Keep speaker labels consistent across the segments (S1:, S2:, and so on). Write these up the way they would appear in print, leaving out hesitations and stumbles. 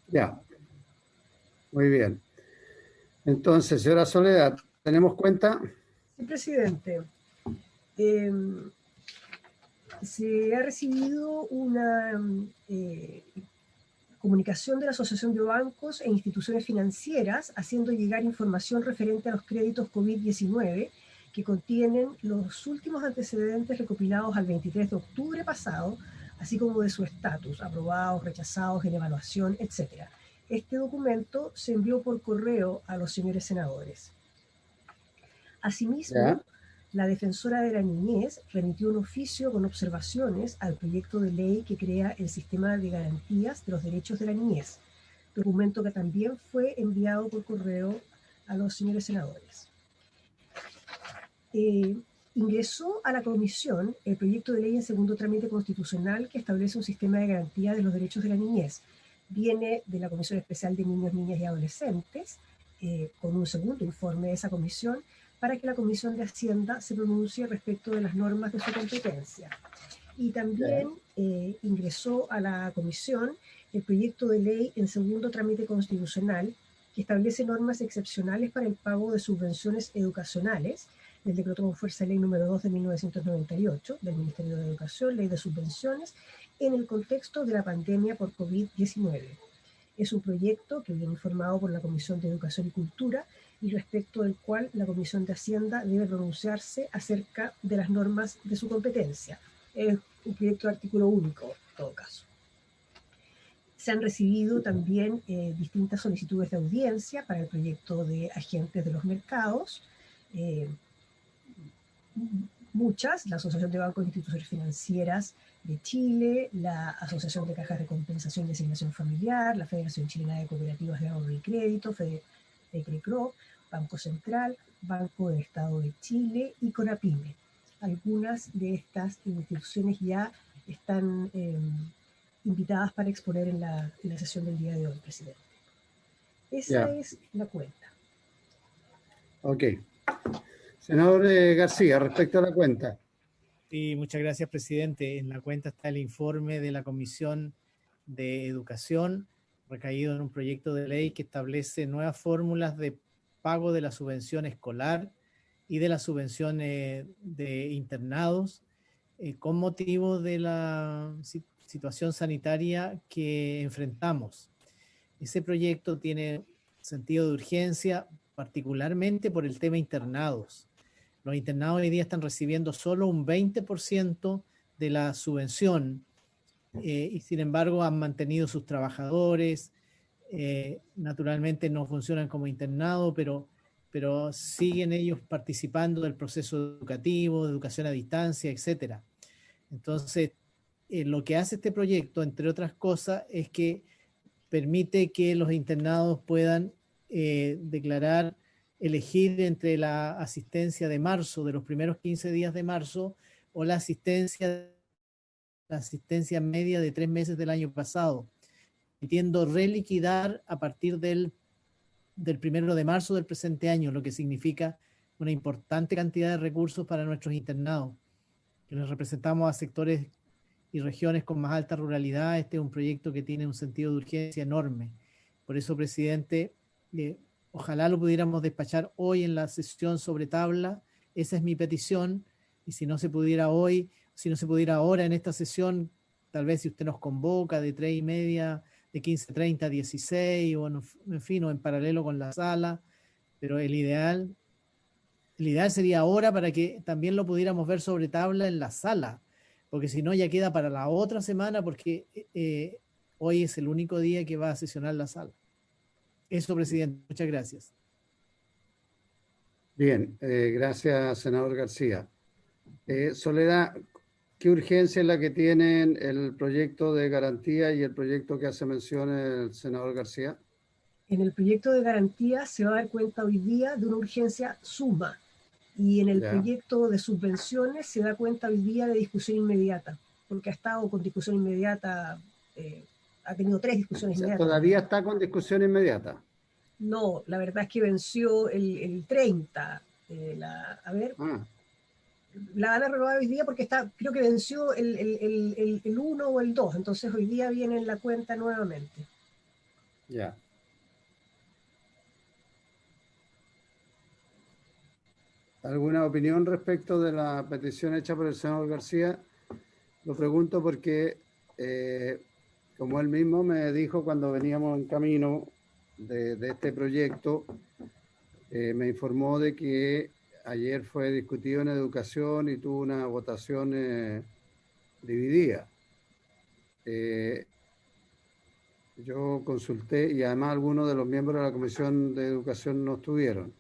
S1: Ya, muy bien. Entonces, señora Soledad, ¿tenemos cuenta?
S2: Sí, presidente. Eh, Se ha recibido una comunicación de la Asociación de Bancos e Instituciones Financieras haciendo llegar información referente a los créditos COVID-19 que contienen los últimos antecedentes recopilados al 23 de octubre pasado, así como de su estatus, aprobados, rechazados, en evaluación, etc. Este documento se envió por correo a los señores senadores.
S1: Ya,
S2: Asimismo, la defensora de la niñez remitió un oficio con observaciones al proyecto de ley que crea el sistema de garantías de los derechos de la niñez, documento que también fue enviado por correo a los señores senadores. Eh, Ingresó a la comisión el proyecto de ley en segundo trámite constitucional que establece un sistema de garantía de los derechos de la niñez. Viene de la Comisión Especial de Niños, Niñas y Adolescentes, con un segundo informe de esa comisión, para que la Comisión de Hacienda se pronuncie respecto de las normas de su competencia. Y también
S1: ya,
S2: ingresó a la comisión el proyecto de ley en segundo trámite constitucional que establece normas excepcionales para el pago de subvenciones educacionales, del decreto con fuerza de ley número 2 de 1998 del Ministerio de Educación, ley de subvenciones, en el contexto de la pandemia por COVID-19. Es un proyecto que viene informado por la Comisión de Educación y Cultura y respecto del cual la Comisión de Hacienda debe pronunciarse acerca de las normas de su competencia. Es un proyecto de artículo único, en todo caso. Se han recibido también distintas solicitudes de audiencia para el proyecto de agentes de los mercados, eh, muchas, la Asociación de Bancos e Instituciones Financieras de Chile, la Asociación de Cajas de Compensación y Asignación Familiar, la Federación Chilena de Cooperativas de Ahorro y Crédito, FECRECRO, Banco Central, Banco del Estado de Chile y CONAPYME. Algunas de estas instituciones ya están invitadas para exponer en la sesión del día de hoy, presidente. Esa
S1: ya.
S2: es la cuenta.
S1: Ok. Senador García, respecto a la cuenta.
S3: Sí, muchas gracias, presidente. En la cuenta está el informe de la Comisión de Educación, recaído en un proyecto de ley que establece nuevas fórmulas de pago de la subvención escolar y de la subvención de internados con motivo de la situación sanitaria que enfrentamos. Ese proyecto tiene sentido de urgencia, particularmente por el tema internados. Los internados hoy día están recibiendo solo un 20% de la subvención y sin embargo han mantenido sus trabajadores. Naturalmente no funcionan como internados, pero siguen ellos participando del proceso educativo, de educación a distancia, etcétera. Entonces, lo que hace este proyecto, entre otras cosas, es que permite que los internados puedan declarar, elegir entre la asistencia de marzo, de los primeros 15 días de marzo, o la asistencia media de 3 meses del año pasado, permitiendo reliquidar a partir del 1 de marzo del presente año, lo que significa una importante cantidad de recursos para nuestros internados, que les representamos a sectores y regiones con más alta ruralidad. Este es un proyecto que tiene un sentido de urgencia enorme. Por eso, presidente, ojalá lo pudiéramos despachar hoy en la sesión sobre tabla. Esa es mi petición. Y si no se pudiera hoy, si no se pudiera ahora en esta sesión, tal vez si usted nos convoca de 3:30, de 15:30 a 16, o en fin, o en paralelo con la sala, pero el ideal sería ahora para que también lo pudiéramos ver sobre tabla en la sala, porque si no ya queda para la otra semana, porque hoy es el único día que va a sesionar la sala. Eso, presidente, muchas gracias.
S1: Bien, gracias, senador García. Soledad, ¿qué urgencia es la que tienen el proyecto de garantía y el proyecto que hace mención el senador García?
S2: En el proyecto de garantía se va a dar cuenta hoy día de una urgencia suma y en el
S1: Ya.
S2: proyecto de subvenciones se da cuenta hoy día de discusión inmediata, porque ha estado con discusión inmediata, ha tenido 3 discusiones
S1: O sea,
S2: inmediatas
S1: todavía
S2: ya.
S1: está con discusión inmediata.
S2: No, la verdad es que venció el 30. A ver,
S1: Ah,
S2: la van a renovar hoy día porque está, creo que venció el 1 o el 2, entonces hoy día viene en la cuenta nuevamente.
S1: Ya. ¿Alguna opinión respecto de la petición hecha por el senador García? Lo pregunto porque, como él mismo me dijo cuando veníamos en camino de este proyecto, me informó de que ayer fue discutido en educación y tuvo una votación dividida. Yo consulté, y además algunos de los miembros de la Comisión de Educación no estuvieron.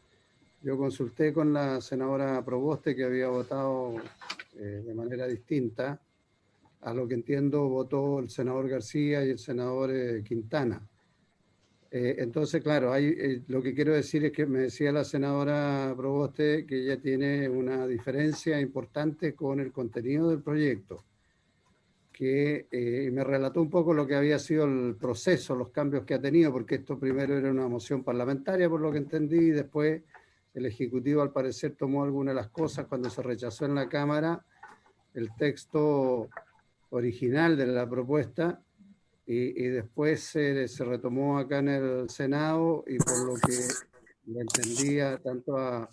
S1: Yo consulté con la senadora Proboste, que había votado de manera distinta. A lo que entiendo, votó el senador García y el senador Quintana. Entonces, claro, lo que quiero decir es que me decía la senadora Proboste que ella tiene una diferencia importante con el contenido del proyecto, que me relató un poco lo que había sido el proceso, los cambios que ha tenido, porque esto primero era una moción parlamentaria, por lo que entendí, y después el Ejecutivo al parecer tomó algunas de las cosas cuando se rechazó en la Cámara el texto original de la propuesta y después se retomó acá en el Senado y por lo que le entendía tanto a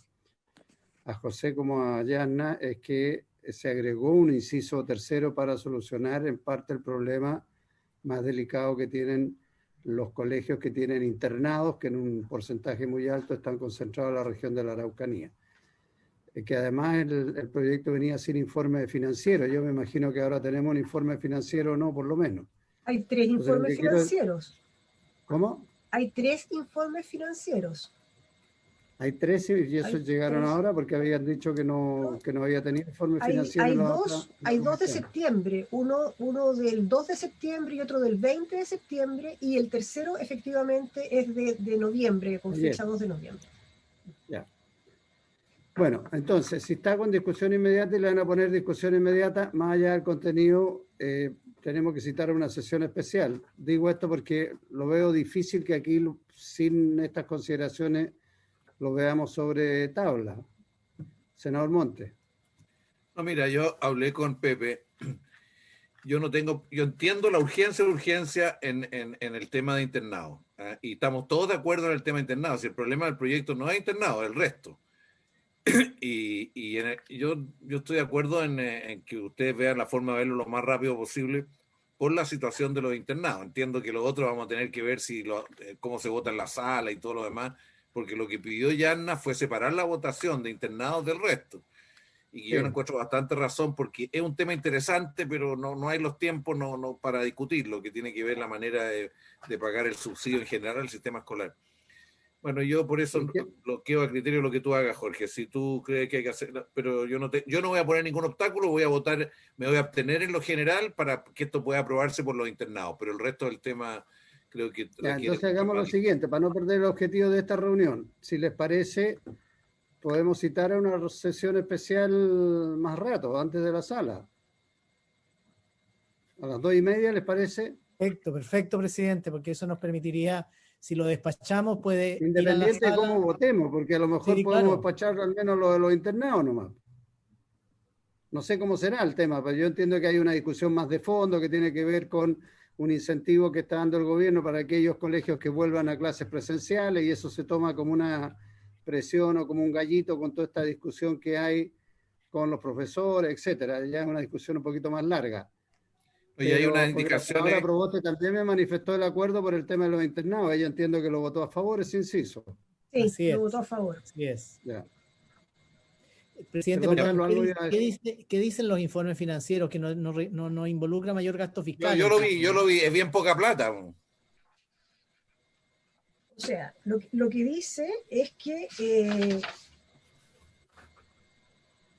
S1: José como a Yanna es que se agregó un inciso tercero para solucionar en parte el problema más delicado que tienen los colegios que tienen internados, que en un porcentaje muy alto están concentrados en la región de la Araucanía. Que además el proyecto venía sin informe financiero. Yo me imagino que ahora tenemos un informe financiero, no, por lo menos.
S2: Hay 3
S1: Entonces,
S2: informes financieros.
S1: ¿Cómo?
S2: Hay 3 informes financieros.
S1: Hay 13 y esos
S2: Hay
S1: llegaron
S2: 3.
S1: ahora porque habían dicho
S2: ¿No?
S1: que no había tenido informe
S2: Hay,
S1: financiero
S2: hay,
S1: en
S2: dos,
S1: en la
S2: hay dos de
S1: comisión.
S2: septiembre, uno del 2 de septiembre y otro del 20 de septiembre, y el tercero efectivamente es de noviembre, con
S1: Ayer.
S2: fecha 2 de noviembre.
S1: Ya. Bueno, entonces, si está con discusión inmediata y le van a poner discusión inmediata, más allá del contenido, tenemos que citar una sesión especial. Digo esto porque lo veo difícil que aquí, sin estas consideraciones, lo veamos sobre tabla. Senador Montes.
S4: No, mira, yo hablé con Pepe. Yo entiendo la urgencia en el tema de internado. Y estamos todos de acuerdo en el tema de internado. Si el problema del proyecto no es internado, es el resto. Yo estoy de acuerdo en que ustedes vean la forma de verlo lo más rápido posible por la situación de los internados. Entiendo que lo otro vamos a tener que ver cómo se vota en la sala y todo lo demás, porque lo que pidió Yanna fue separar la votación de internados del resto. Y yo no encuentro bastante razón porque es un tema interesante, pero no hay los tiempos para discutirlo, que tiene que ver la manera de pagar el subsidio en general al sistema escolar. Bueno, yo por eso lo quedo a criterio de lo que tú hagas, Jorge. Si tú crees que hay que hacer, pero yo no voy a poner ningún obstáculo, voy a votar, me voy a abstener en lo general para que esto pueda aprobarse por los internados, pero el resto del tema creo que
S1: ya, entonces hagamos lo siguiente, para no perder el objetivo de esta reunión. Si les parece, podemos citar a una sesión especial más rato, antes de la sala. A las 2:30, ¿les parece?
S3: Perfecto, presidente, porque eso nos permitiría, si lo despachamos, puede
S1: independiente de cómo votemos, porque a lo mejor podemos despachar al menos lo de los internados nomás. No sé cómo será el tema, pero yo entiendo que hay una discusión más de fondo que tiene que ver con un incentivo que está dando el gobierno para aquellos colegios que vuelvan a clases presenciales y eso se toma como una presión o como un gallito con toda esta discusión que hay con los profesores, etcétera. Ya es una discusión un poquito más larga.
S4: Y hay una indicación.
S1: Ahora Proboste también me manifestó el acuerdo por el tema de los internados. Ella entiendo que lo votó a favor, ese inciso.
S2: Sí, lo votó a favor.
S3: Así es.
S1: Ya.
S3: Presidente, ¿qué dicen los informes financieros? Que no involucra mayor gasto fiscal.
S4: Yo lo vi, es bien poca plata.
S2: O sea, lo que dice es que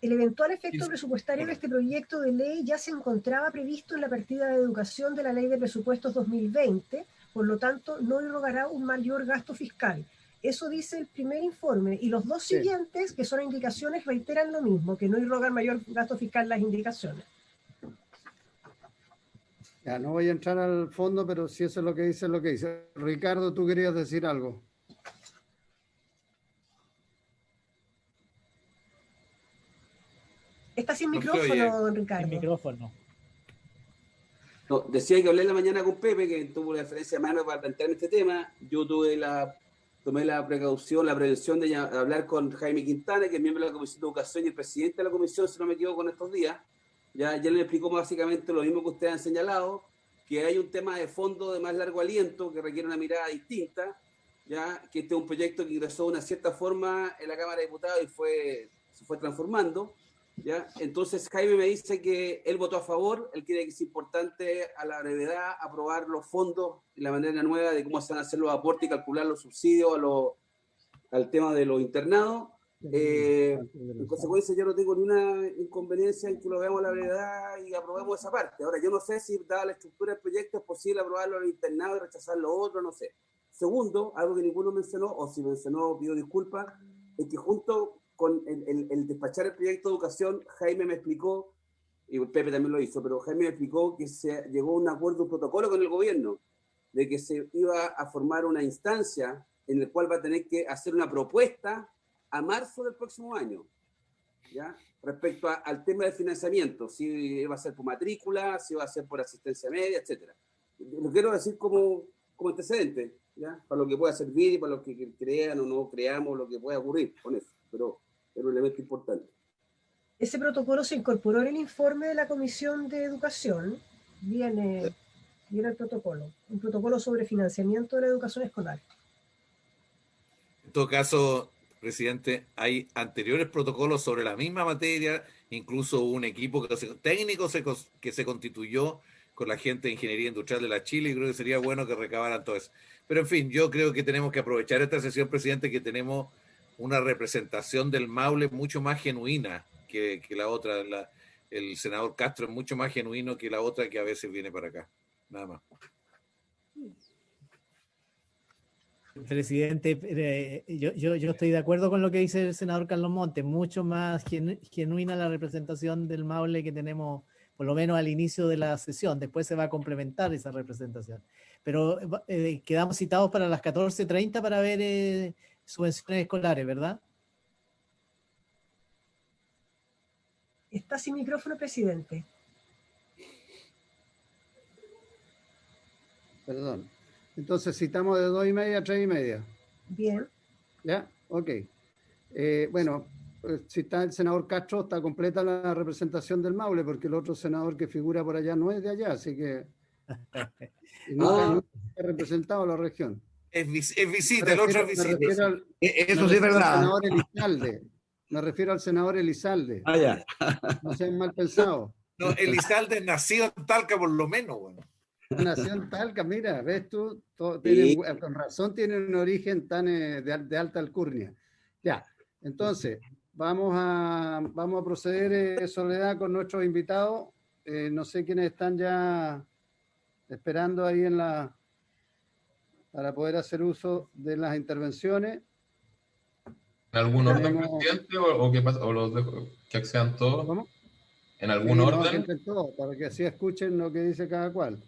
S2: el eventual efecto presupuestario de este proyecto de ley ya se encontraba previsto en la partida de educación de la Ley de Presupuestos 2020, por lo tanto no irrogará un mayor gasto fiscal. Eso dice el primer informe, y los dos siguientes, que son indicaciones, reiteran lo mismo, que no irrogan mayor gasto fiscal las indicaciones.
S1: Ya, no voy a entrar al fondo, pero si eso es lo que dice, es lo que dice. Ricardo, tú querías decir algo.
S2: Está sin micrófono, don Ricardo.
S3: Sin micrófono.
S5: No, decía que hablé en la mañana con Pepe, que tuvo la referencia de mano para plantearme este tema. Yo tomé la precaución, la prevención de hablar con Jaime Quintana, que es miembro de la Comisión de Educación y el presidente de la Comisión, si no me equivoco, en estos días. Ya le explicó básicamente lo mismo que ustedes han señalado, que hay un tema de fondo de más largo aliento que requiere una mirada distinta, ya que este es un proyecto que ingresó de una cierta forma en la Cámara de Diputados y se fue transformando. ¿Ya? Entonces Jaime me dice que él votó a favor, él cree que es importante a la brevedad aprobar los fondos y la manera nueva de cómo se van a hacer los aportes y calcular los subsidios al tema de los internados. En consecuencia yo no tengo ninguna inconveniencia en que lo veamos a la brevedad y aprobemos esa parte. Ahora yo no sé si dada la estructura del proyecto es posible aprobarlo al internado y rechazar lo otro, no sé. Segundo, algo que ninguno mencionó, o si mencionó pido disculpas, es que junto con el despachar el proyecto de educación, Jaime me explicó, y Pepe también lo hizo, pero Jaime me explicó que se llegó a un acuerdo, un protocolo con el gobierno, de que se iba a formar una instancia en la cual va a tener que hacer una propuesta a marzo del próximo año, ¿ya? Respecto al tema del financiamiento, si va a ser por matrícula, si va a ser por asistencia media, etc. Lo quiero decir como antecedente, ¿ya? Para lo que pueda servir y para lo que crean o no creamos, lo que pueda ocurrir con eso, pero es un elemento importante.
S2: Ese protocolo se incorporó en el informe de la Comisión de Educación. Viene el protocolo, un protocolo sobre financiamiento de la educación escolar.
S4: En todo caso, presidente, hay anteriores protocolos sobre la misma materia, incluso un equipo técnico que se constituyó con la gente de Ingeniería Industrial de la Chile, y creo que sería bueno que recabaran todo eso. Pero en fin, yo creo que tenemos que aprovechar esta sesión, presidente, que tenemos una representación del Maule mucho más genuina que la otra. El senador Castro es mucho más genuino que la otra que a veces viene para acá. Nada más.
S3: Presidente, yo estoy de acuerdo con lo que dice el senador Carlos Montes, mucho más genuina la representación del Maule que tenemos, por lo menos al inicio de la sesión. Después se va a complementar esa representación. Pero quedamos citados para las 14:30 para ver subvenciones escolares, ¿verdad?
S2: Está sin micrófono, presidente.
S1: Perdón. Entonces citamos de 2:30 a 3:30.
S2: Bien.
S1: ¿Ya? Ok. Bueno, si está el senador Castro, está completa la representación del Maule, porque el otro senador que figura por allá no es de allá, así que nunca ha representado a la región.
S4: Es visita, el otro es visita.
S6: Eso sí es verdad.
S1: Me refiero al senador Elizalde.
S6: Ah, ya.
S1: No sean mal pensados.
S4: No, Elizalde nació en Talca por lo menos, bueno.
S1: Nació en Talca, mira, ves tú, con razón tienen un origen tan de alta alcurnia. Ya, entonces, vamos a proceder, Soledad, con nuestros invitados. No sé quiénes están ya esperando ahí para poder hacer uso de las intervenciones.
S7: ¿En algún orden, presidente, o qué pasa? ¿O los dejo que accedan todos?
S1: ¿Cómo?
S7: ¿En algún orden?
S1: No, todo, para que así escuchen lo que dice cada cual.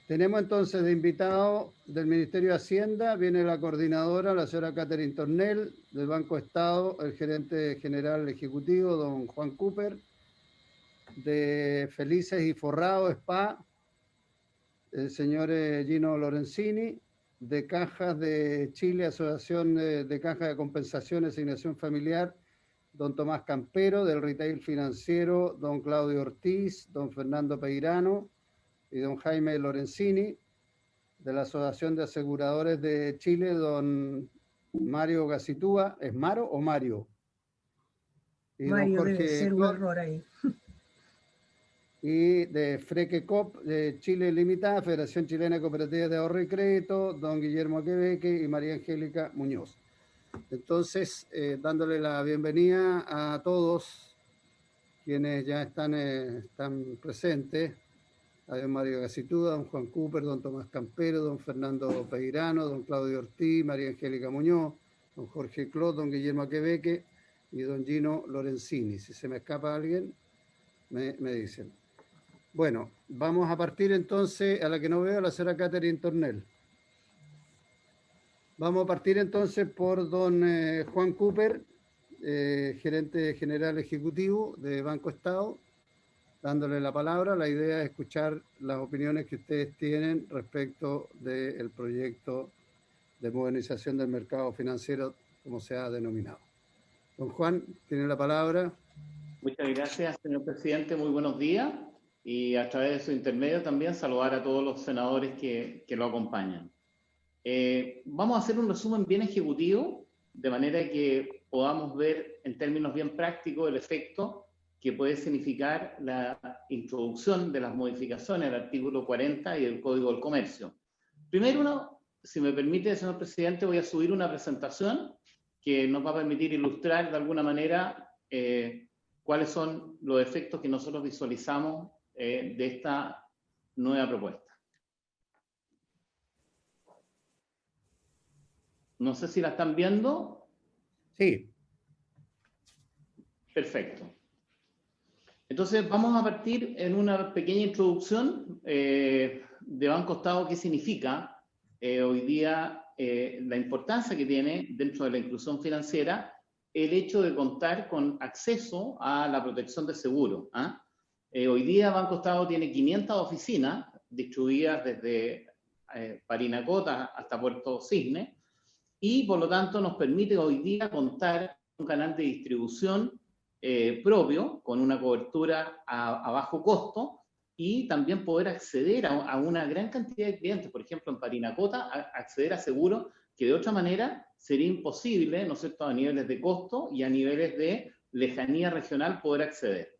S1: Tenemos entonces de invitado del Ministerio de Hacienda, viene la coordinadora, la señora Catherine Tornel, del Banco Estado, el gerente general ejecutivo, don Juan Cooper, de Felices y Forrado SPA, el señor Gino Lorenzini, de Cajas de Chile, Asociación de Cajas de Compensación y Asignación Familiar, don Tomás Campero, del Retail Financiero, don Claudio Ortiz, don Fernando Peirano y don Jaime Lorenzini, de la Asociación de Aseguradores de Chile, don Mario Gacitúa. ¿Es Maro o Mario? Y
S2: Mario,
S1: don Jorge
S2: debe ser un error ahí.
S1: Y de Frequecop de Chile Limitada, Federación Chilena de Cooperativas de Ahorro y Crédito, don Guillermo Queveque y María Angélica Muñoz. Entonces, dándole la bienvenida a todos quienes ya están presentes, a don Mario Gacitúa, don Juan Cooper, don Tomás Campero, don Fernando Peirano, don Claudio Ortiz, María Angélica Muñoz, don Jorge Clot, don Guillermo Queveque y don Gino Lorenzini. Si se me escapa alguien, me dicen. Bueno, vamos a partir entonces, a la que no veo, a la señora Catherine Tornel. Vamos a partir entonces por don Juan Cooper, gerente general ejecutivo de Banco Estado. dándole la palabra. La idea es escuchar las opiniones que ustedes tienen respecto del proyecto de modernización del mercado financiero, como se ha denominado. Don Juan, tiene la palabra.
S6: Muchas gracias, señor presidente. Muy buenos días. Y a través de su intermedio también saludar a todos los senadores que lo acompañan. Vamos a hacer un resumen bien ejecutivo, de manera que podamos ver en términos bien prácticos el efecto que puede significar la introducción de las modificaciones al artículo 40 y del Código del Comercio. Primero, si me permite, señor presidente, voy a subir una presentación que nos va a permitir ilustrar de alguna manera cuáles son los efectos que nosotros visualizamos de esta nueva propuesta. No sé si la están viendo.
S1: Sí.
S6: Perfecto. Entonces vamos a partir en una pequeña introducción de Banco Estado, qué significa hoy día la importancia que tiene dentro de la inclusión financiera el hecho de contar con acceso a la protección de seguro. Hoy día Banco Estado tiene 500 oficinas distribuidas desde Parinacota hasta Puerto Cisne, y por lo tanto nos permite hoy día contar con un canal de distribución propio, con una cobertura a bajo costo, y también poder acceder a una gran cantidad de clientes. Por ejemplo, en Parinacota, acceder a seguros que de otra manera sería imposible, ¿no es cierto?, a niveles de costo y a niveles de lejanía regional poder acceder.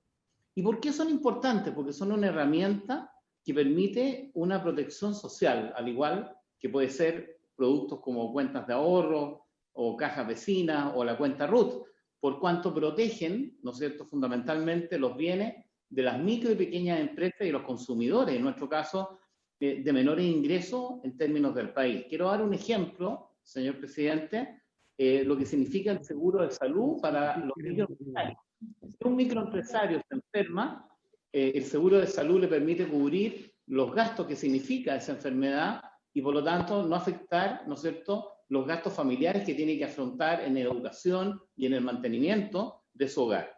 S6: ¿Y por qué son importantes? Porque son una herramienta que permite una protección social, al igual que puede ser productos como cuentas de ahorro o cajas vecinas o la cuenta RUT, por cuanto protegen, ¿no es cierto?, fundamentalmente los bienes de las micro y pequeñas empresas y los consumidores, en nuestro caso, de menores ingresos en términos del país. Quiero dar un ejemplo, señor presidente, lo que significa el seguro de salud para los microempresarios. Si un microempresario se enferma, el seguro de salud le permite cubrir los gastos que significa esa enfermedad y por lo tanto no afectar, ¿no es cierto?, los gastos familiares que tiene que afrontar en la educación y en el mantenimiento de su hogar.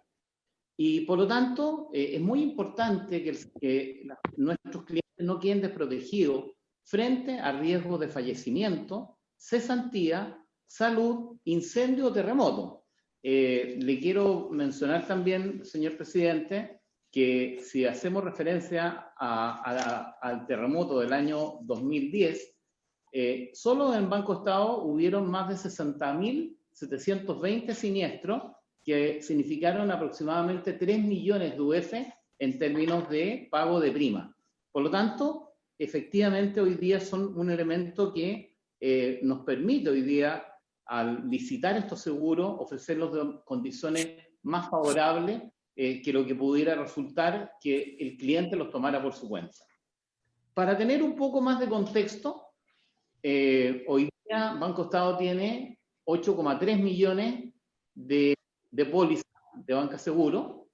S6: Y por lo tanto es muy importante que nuestros clientes no queden desprotegidos frente a riesgos de fallecimiento, cesantía, salud, incendio o terremoto. Le quiero mencionar también, señor presidente, que si hacemos referencia al terremoto del año 2010, solo en Banco Estado hubieron más de 60.720 siniestros que significaron aproximadamente 3 millones de UF en términos de pago de prima. Por lo tanto, efectivamente hoy día son un elemento que nos permite hoy día, al licitar estos seguros, ofrecerlos de condiciones más favorables que lo que pudiera resultar que el cliente los tomara por su cuenta. Para tener un poco más de contexto, hoy día Banco Estado tiene 8,3 millones de pólizas de banca seguro,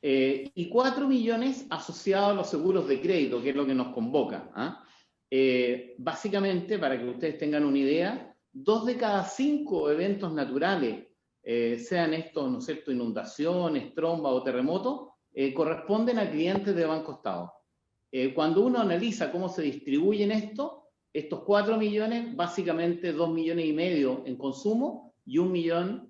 S6: y 4 millones asociados a los seguros de crédito, que es lo que nos convoca. Básicamente, para que ustedes tengan una idea, 2 de cada 5 eventos naturales, sean estos, ¿no es cierto?, inundaciones, trombas o terremotos, corresponden a clientes de Banco Estado. Cuando uno analiza cómo se distribuyen estos 4 millones, básicamente 2,5 millones en consumo y 1,5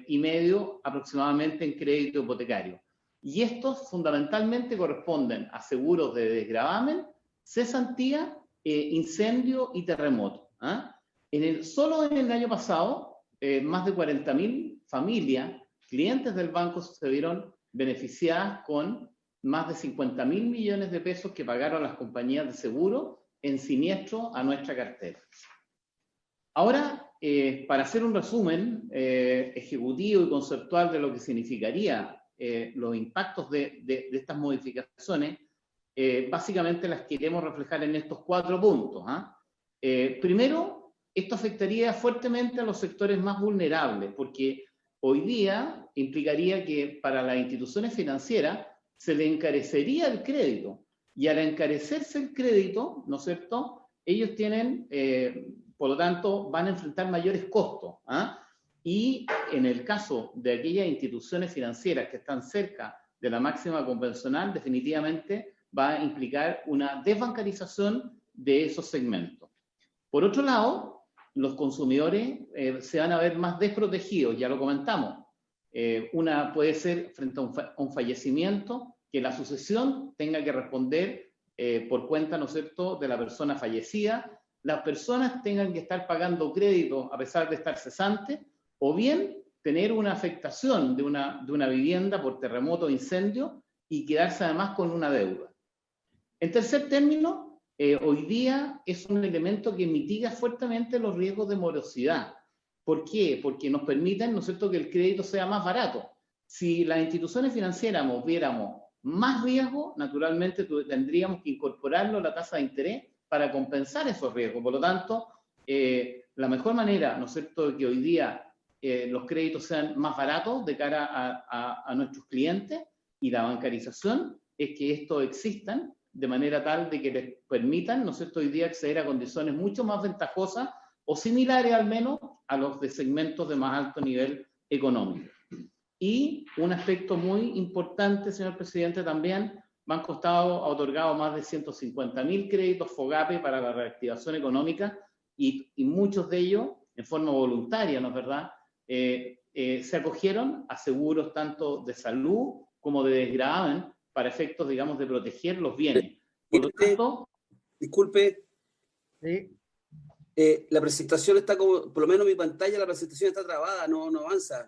S6: millones aproximadamente en crédito hipotecario. Y estos fundamentalmente corresponden a seguros de desgravamen, cesantía, incendio y terremoto. Solo en el año pasado, más de 40.000 familias, clientes del banco, se vieron beneficiadas con más de 50.000 millones de pesos que pagaron las compañías de seguro en siniestro a nuestra cartera. Ahora, para hacer un resumen ejecutivo y conceptual de lo que significaría los impactos de estas modificaciones, básicamente las queremos reflejar en estos 4 puntos. Primero, esto afectaría fuertemente a los sectores más vulnerables, porque hoy día implicaría que para las instituciones financieras se le encarecería el crédito, y al encarecerse el crédito, ¿no es cierto?, ellos tienen, por lo tanto, van a enfrentar mayores costos. Y en el caso de aquellas instituciones financieras que están cerca de la máxima convencional, definitivamente va a implicar una desbancarización de esos segmentos. Por otro lado, los consumidores se van a ver más desprotegidos, ya lo comentamos. Una puede ser frente a un fallecimiento, que la sucesión tenga que responder por cuenta, ¿no es cierto?, de la persona fallecida, las personas tengan que estar pagando crédito a pesar de estar cesantes, o bien tener una afectación de una vivienda por terremoto o incendio y quedarse además con una deuda. En tercer término, hoy día es un elemento que mitiga fuertemente los riesgos de morosidad. ¿Por qué? Porque nos permiten, ¿no es cierto?, que el crédito sea más barato. Si las instituciones financieras viéramos más riesgo, naturalmente tendríamos que incorporarlo a la tasa de interés para compensar esos riesgos. Por lo tanto, la mejor manera, ¿no es cierto?, de que hoy día los créditos sean más baratos de cara a nuestros clientes y la bancarización es que estos existan de manera tal de que les permitan, ¿no es cierto?, hoy día acceder a condiciones mucho más ventajosas o similares al menos a los de segmentos de más alto nivel económico. Y un aspecto muy importante, señor presidente, también, Banco Estado ha otorgado más de 150.000 créditos FOGAPE para la reactivación económica y muchos de ellos en forma voluntaria, ¿no es verdad?, se acogieron a seguros tanto de salud como de desgravamen para efectos, digamos, de proteger los bienes. Por lo tanto,
S5: disculpe.
S3: Sí.
S5: La presentación está como, por lo menos mi pantalla, la presentación está trabada, no avanza.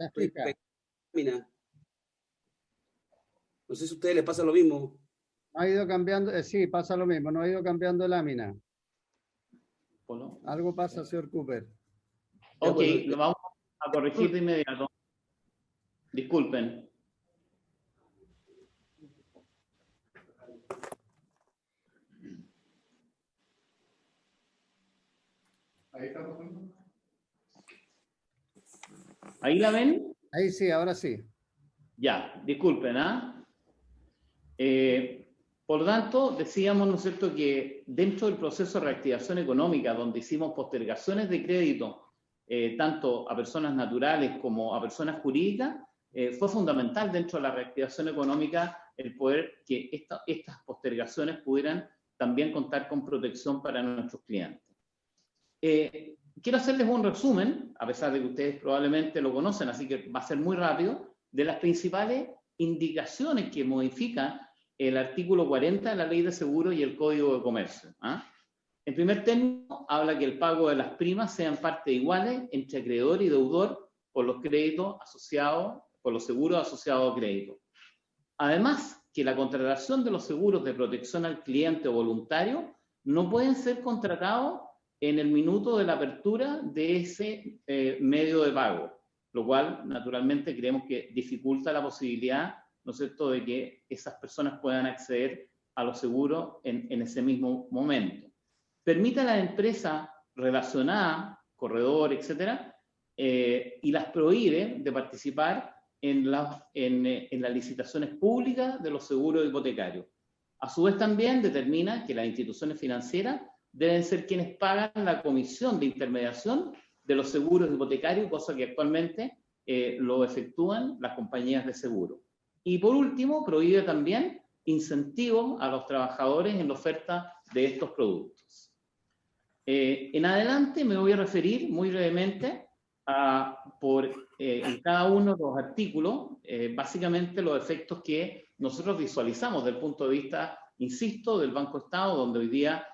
S5: No sé si a ustedes les pasa lo mismo.
S1: Ha ido cambiando, sí, pasa lo mismo, no ha ido cambiando lámina.
S6: ¿no?
S1: Algo pasa, señor Cooper.
S6: Ok, lo vamos a corregir de inmediato. Disculpen. ¿Ahí la ven?
S1: Ahí sí, ahora sí.
S6: Ya, disculpen, ¿ah? Por lo tanto, decíamos, ¿no es cierto?, que dentro del proceso de reactivación económica, donde hicimos postergaciones de crédito, tanto a personas naturales como a personas jurídicas, fue fundamental dentro de la reactivación económica el poder que estas postergaciones pudieran también contar con protección para nuestros clientes. Quiero hacerles un resumen, a pesar de que ustedes probablemente lo conocen, así que va a ser muy rápido, de las principales indicaciones que modifican el artículo 40 de la Ley de Seguros y el Código de Comercio. En primer término, habla que el pago de las primas sean partes iguales entre acreedor y deudor por los créditos asociados, por los seguros asociados a crédito. Además, que la contratación de los seguros de protección al cliente o voluntario no pueden ser contratados en el minuto de la apertura de ese medio de pago, lo cual naturalmente creemos que dificulta la posibilidad, ¿no es cierto?, de que esas personas puedan acceder a los seguros en ese mismo momento. Permite a las empresas relacionadas, corredor, etcétera, y las prohíbe de participar en las licitaciones públicas de los seguros hipotecarios. A su vez también determina que las instituciones financieras deben ser quienes pagan la comisión de intermediación de los seguros hipotecarios, cosa que actualmente lo efectúan las compañías de seguro. Y por último, prohíbe también incentivos a los trabajadores en la oferta de estos productos. En adelante me voy a referir muy brevemente en cada uno de los artículos, básicamente los efectos que nosotros visualizamos desde el punto de vista, insisto, del Banco Estado, donde hoy día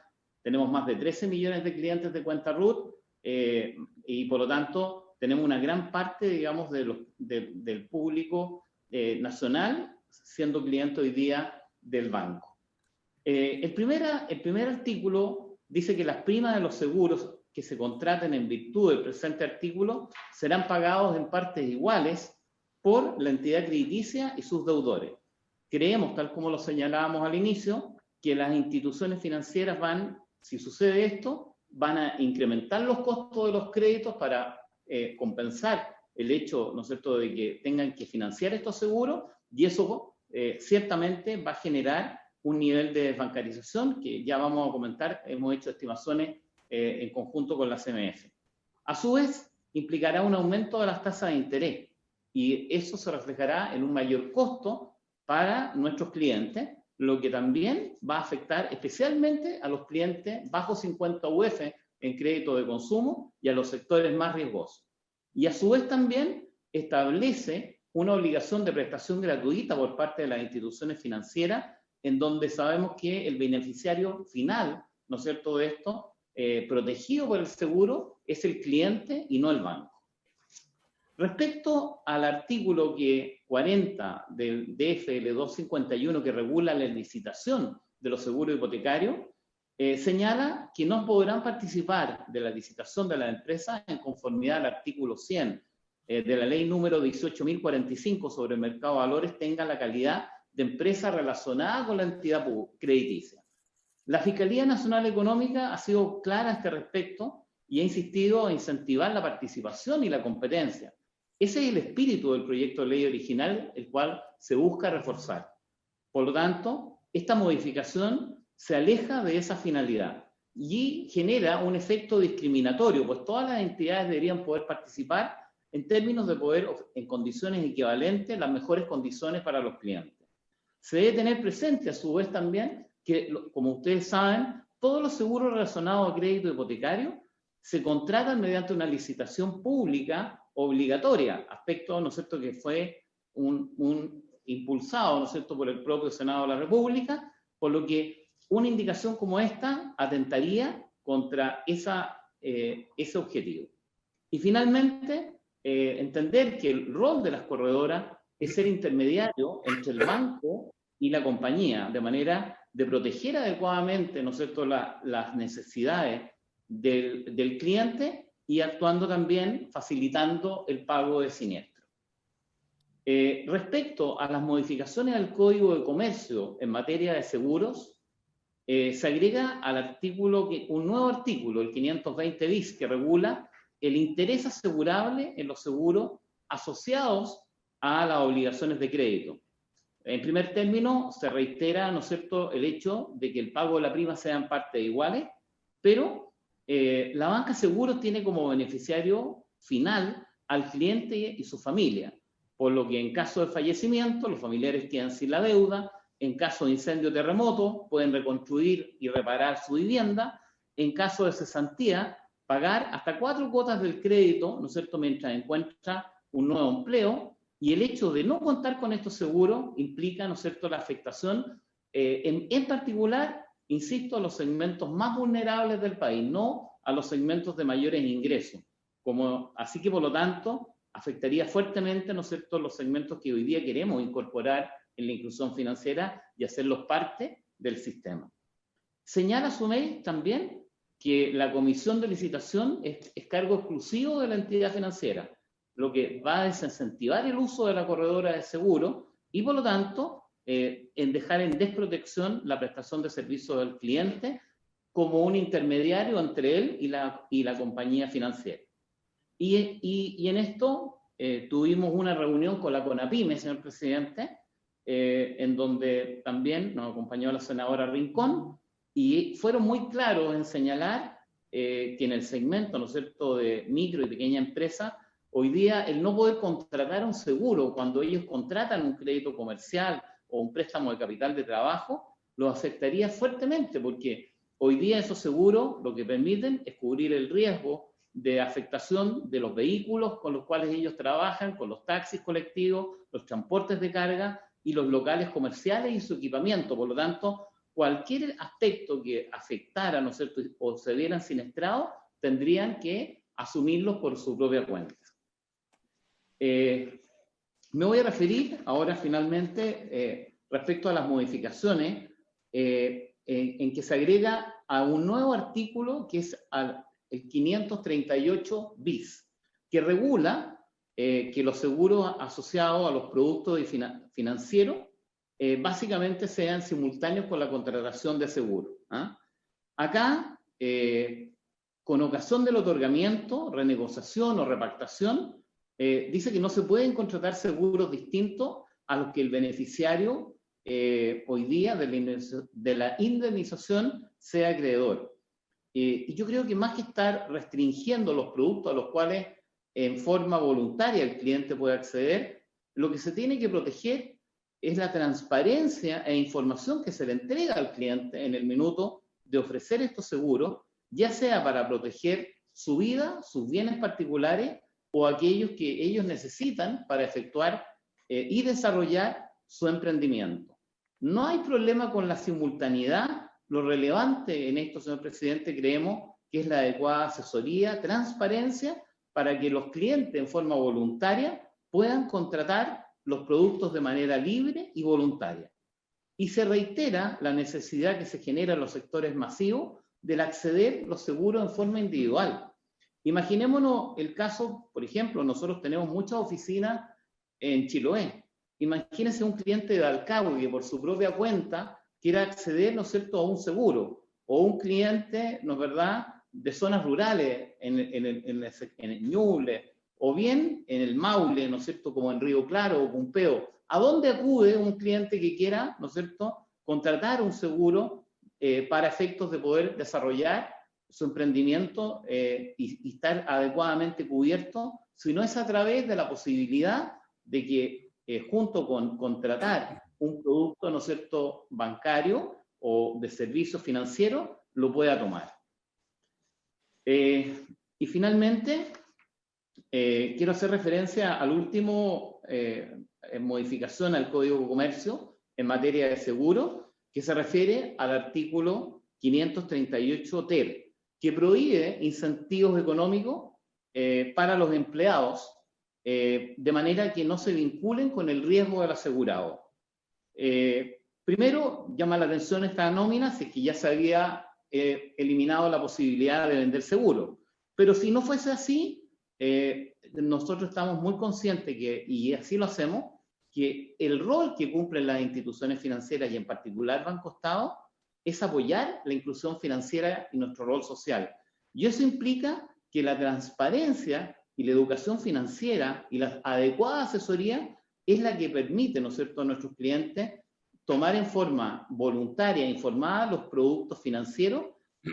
S6: tenemos más de 13 millones de clientes de cuenta RUT y por lo tanto tenemos una gran parte, digamos, del público nacional siendo cliente hoy día del banco. El primer artículo dice que las primas de los seguros que se contraten en virtud del presente artículo serán pagados en partes iguales por la entidad crediticia y sus deudores. Creemos, tal como lo señalábamos al inicio, que las instituciones financieras si sucede esto, van a incrementar los costos de los créditos para compensar el hecho, ¿no es cierto?, de que tengan que financiar estos seguros, y eso ciertamente va a generar un nivel de desbancarización que ya vamos a comentar. Hemos hecho estimaciones en conjunto con la CMF. A su vez, implicará un aumento de las tasas de interés y eso se reflejará en un mayor costo para nuestros clientes, lo que también va a afectar especialmente a los clientes bajo 50 UF en crédito de consumo y a los sectores más riesgosos. Y a su vez también establece una obligación de prestación gratuita por parte de las instituciones financieras, en donde sabemos que el beneficiario final, ¿no es cierto?, de esto, protegido por el seguro, es el cliente y no el banco. Respecto al artículo 40 del DFL 251 que regula la licitación de los seguros hipotecarios, señala que no podrán participar de la licitación de las empresas en conformidad al artículo 100 de la ley número 18.045 sobre el mercado de valores tenga la calidad de empresa relacionada con la entidad crediticia. La Fiscalía Nacional Económica ha sido clara a este respecto y ha insistido en incentivar la participación y la competencia. Ese es el espíritu del proyecto de ley original, el cual se busca reforzar. Por lo tanto, esta modificación se aleja de esa finalidad y genera un efecto discriminatorio, pues todas las entidades deberían poder participar en términos de poder, en condiciones equivalentes, las mejores condiciones para los clientes. Se debe tener presente a su vez también que, como ustedes saben, todos los seguros relacionados a crédito hipotecario se contratan mediante una licitación pública obligatoria, aspecto, ¿no es cierto?, que fue impulsado, ¿no es cierto?, por el propio Senado de la República, por lo que una indicación como esta atentaría contra ese objetivo. Y finalmente, entender que el rol de las corredoras es ser intermediario entre el banco y la compañía, de manera de proteger adecuadamente, ¿no es cierto?, las necesidades del cliente y actuando también facilitando el pago de siniestro. Respecto a las modificaciones al Código de Comercio en materia de seguros, se agrega al artículo un nuevo artículo, el 520 bis, que regula el interés asegurable en los seguros asociados a las obligaciones de crédito. En primer término, se reitera, ¿no es cierto?, el hecho de que el pago de la prima sean partes iguales, pero la banca seguros tiene como beneficiario final al cliente y su familia, por lo que en caso de fallecimiento, los familiares quedan sin la deuda, en caso de incendio o terremoto, pueden reconstruir y reparar su vivienda, en caso de cesantía, pagar hasta 4 cuotas del crédito, ¿no es cierto?, mientras encuentra un nuevo empleo, y el hecho de no contar con estos seguros implica, ¿no es cierto?, la afectación, en particular, insisto, a los segmentos más vulnerables del país, no a los segmentos de mayores ingresos. Así que, por lo tanto, afectaría fuertemente, ¿no es cierto?, los segmentos que hoy día queremos incorporar en la inclusión financiera y hacerlos parte del sistema. Señala a su vez también que la comisión de licitación es cargo exclusivo de la entidad financiera, lo que va a desincentivar el uso de la corredora de seguro y, por lo tanto, en dejar en desprotección la prestación de servicios del cliente como un intermediario entre él y la compañía financiera. Y en esto tuvimos una reunión con la CONAPYME, señor presidente, en donde también nos acompañó la senadora Rincón, y fueron muy claros en señalar que en el segmento, ¿no es cierto?, de micro y pequeña empresa, hoy día el no poder contratar un seguro cuando ellos contratan un crédito comercial o un préstamo de capital de trabajo, lo afectaría fuertemente, porque hoy día esos seguros lo que permiten es cubrir el riesgo de afectación de los vehículos con los cuales ellos trabajan, con los taxis colectivos, los transportes de carga y los locales comerciales y su equipamiento. Por lo tanto, cualquier aspecto que afectara, ¿no es cierto?, o se vieran siniestrados, tendrían que asumirlos por su propia cuenta. Me voy a referir ahora finalmente respecto a las modificaciones en que se agrega a un nuevo artículo que es el 538 bis, que regula que los seguros asociados a los productos financieros básicamente sean simultáneos con la contratación de seguro. Acá, con ocasión del otorgamiento, renegociación o repactación, dice que no se pueden contratar seguros distintos a los que el beneficiario hoy día de la indemnización sea acreedor. Y yo creo que más que estar restringiendo los productos a los cuales en forma voluntaria el cliente puede acceder, lo que se tiene que proteger es la transparencia e información que se le entrega al cliente en el minuto de ofrecer estos seguros, ya sea para proteger su vida, sus bienes particulares o aquellos que ellos necesitan para efectuar y desarrollar su emprendimiento. No hay problema con la simultaneidad. Lo relevante en esto, señor presidente, creemos que es la adecuada asesoría, transparencia, para que los clientes en forma voluntaria puedan contratar los productos de manera libre y voluntaria. Y se reitera la necesidad que se genera en los sectores masivos del acceder los seguros en forma individual. Imaginémonos el caso, por ejemplo, nosotros tenemos muchas oficinas en Chiloé. Imagínense un cliente de Alcagüe que por su propia cuenta quiera acceder, ¿no es cierto?, a un seguro, o un cliente, ¿no es verdad?, de zonas rurales en el Ñuble, o bien en el Maule, ¿no es cierto?, como en Río Claro o Cumpeo. ¿A dónde acude un cliente que quiera, ¿no es cierto?, contratar un seguro para efectos de poder desarrollar su emprendimiento y estar adecuadamente cubierto, si no es a través de la posibilidad de que junto con contratar un producto, ¿no es cierto?, bancario o de servicios financieros, lo pueda tomar? Y finalmente, quiero hacer referencia al último modificación al Código de Comercio en materia de seguro, que se refiere al artículo 538 ter, que prohíbe incentivos económicos para los empleados, de manera que no se vinculen con el riesgo del asegurado. Primero, llama la atención esta nómina, si es que ya se había eliminado la posibilidad de vender seguro. Pero si no fuese así, nosotros estamos muy conscientes que, y así lo hacemos, que el rol que cumplen las instituciones financieras y en particular Banco Estado es apoyar la inclusión financiera y nuestro rol social. Y eso implica que la transparencia y la educación financiera y la adecuada asesoría es la que permite, ¿no es cierto?, a nuestros clientes tomar en forma voluntaria e informada los productos financieros,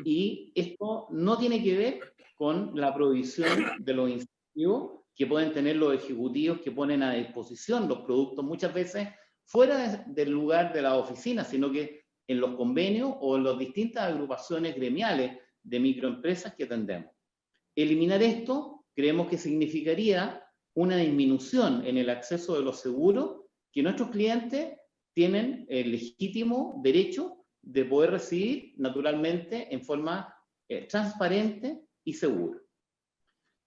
S6: y esto no tiene que ver con la provisión de los incentivos que pueden tener los ejecutivos que ponen a disposición los productos muchas veces fuera del lugar de la oficina, sino que en los convenios o en las distintas agrupaciones gremiales de microempresas que atendemos. Eliminar esto creemos que significaría una disminución en el acceso de los seguros que nuestros clientes tienen el legítimo derecho de poder recibir naturalmente en forma transparente y segura.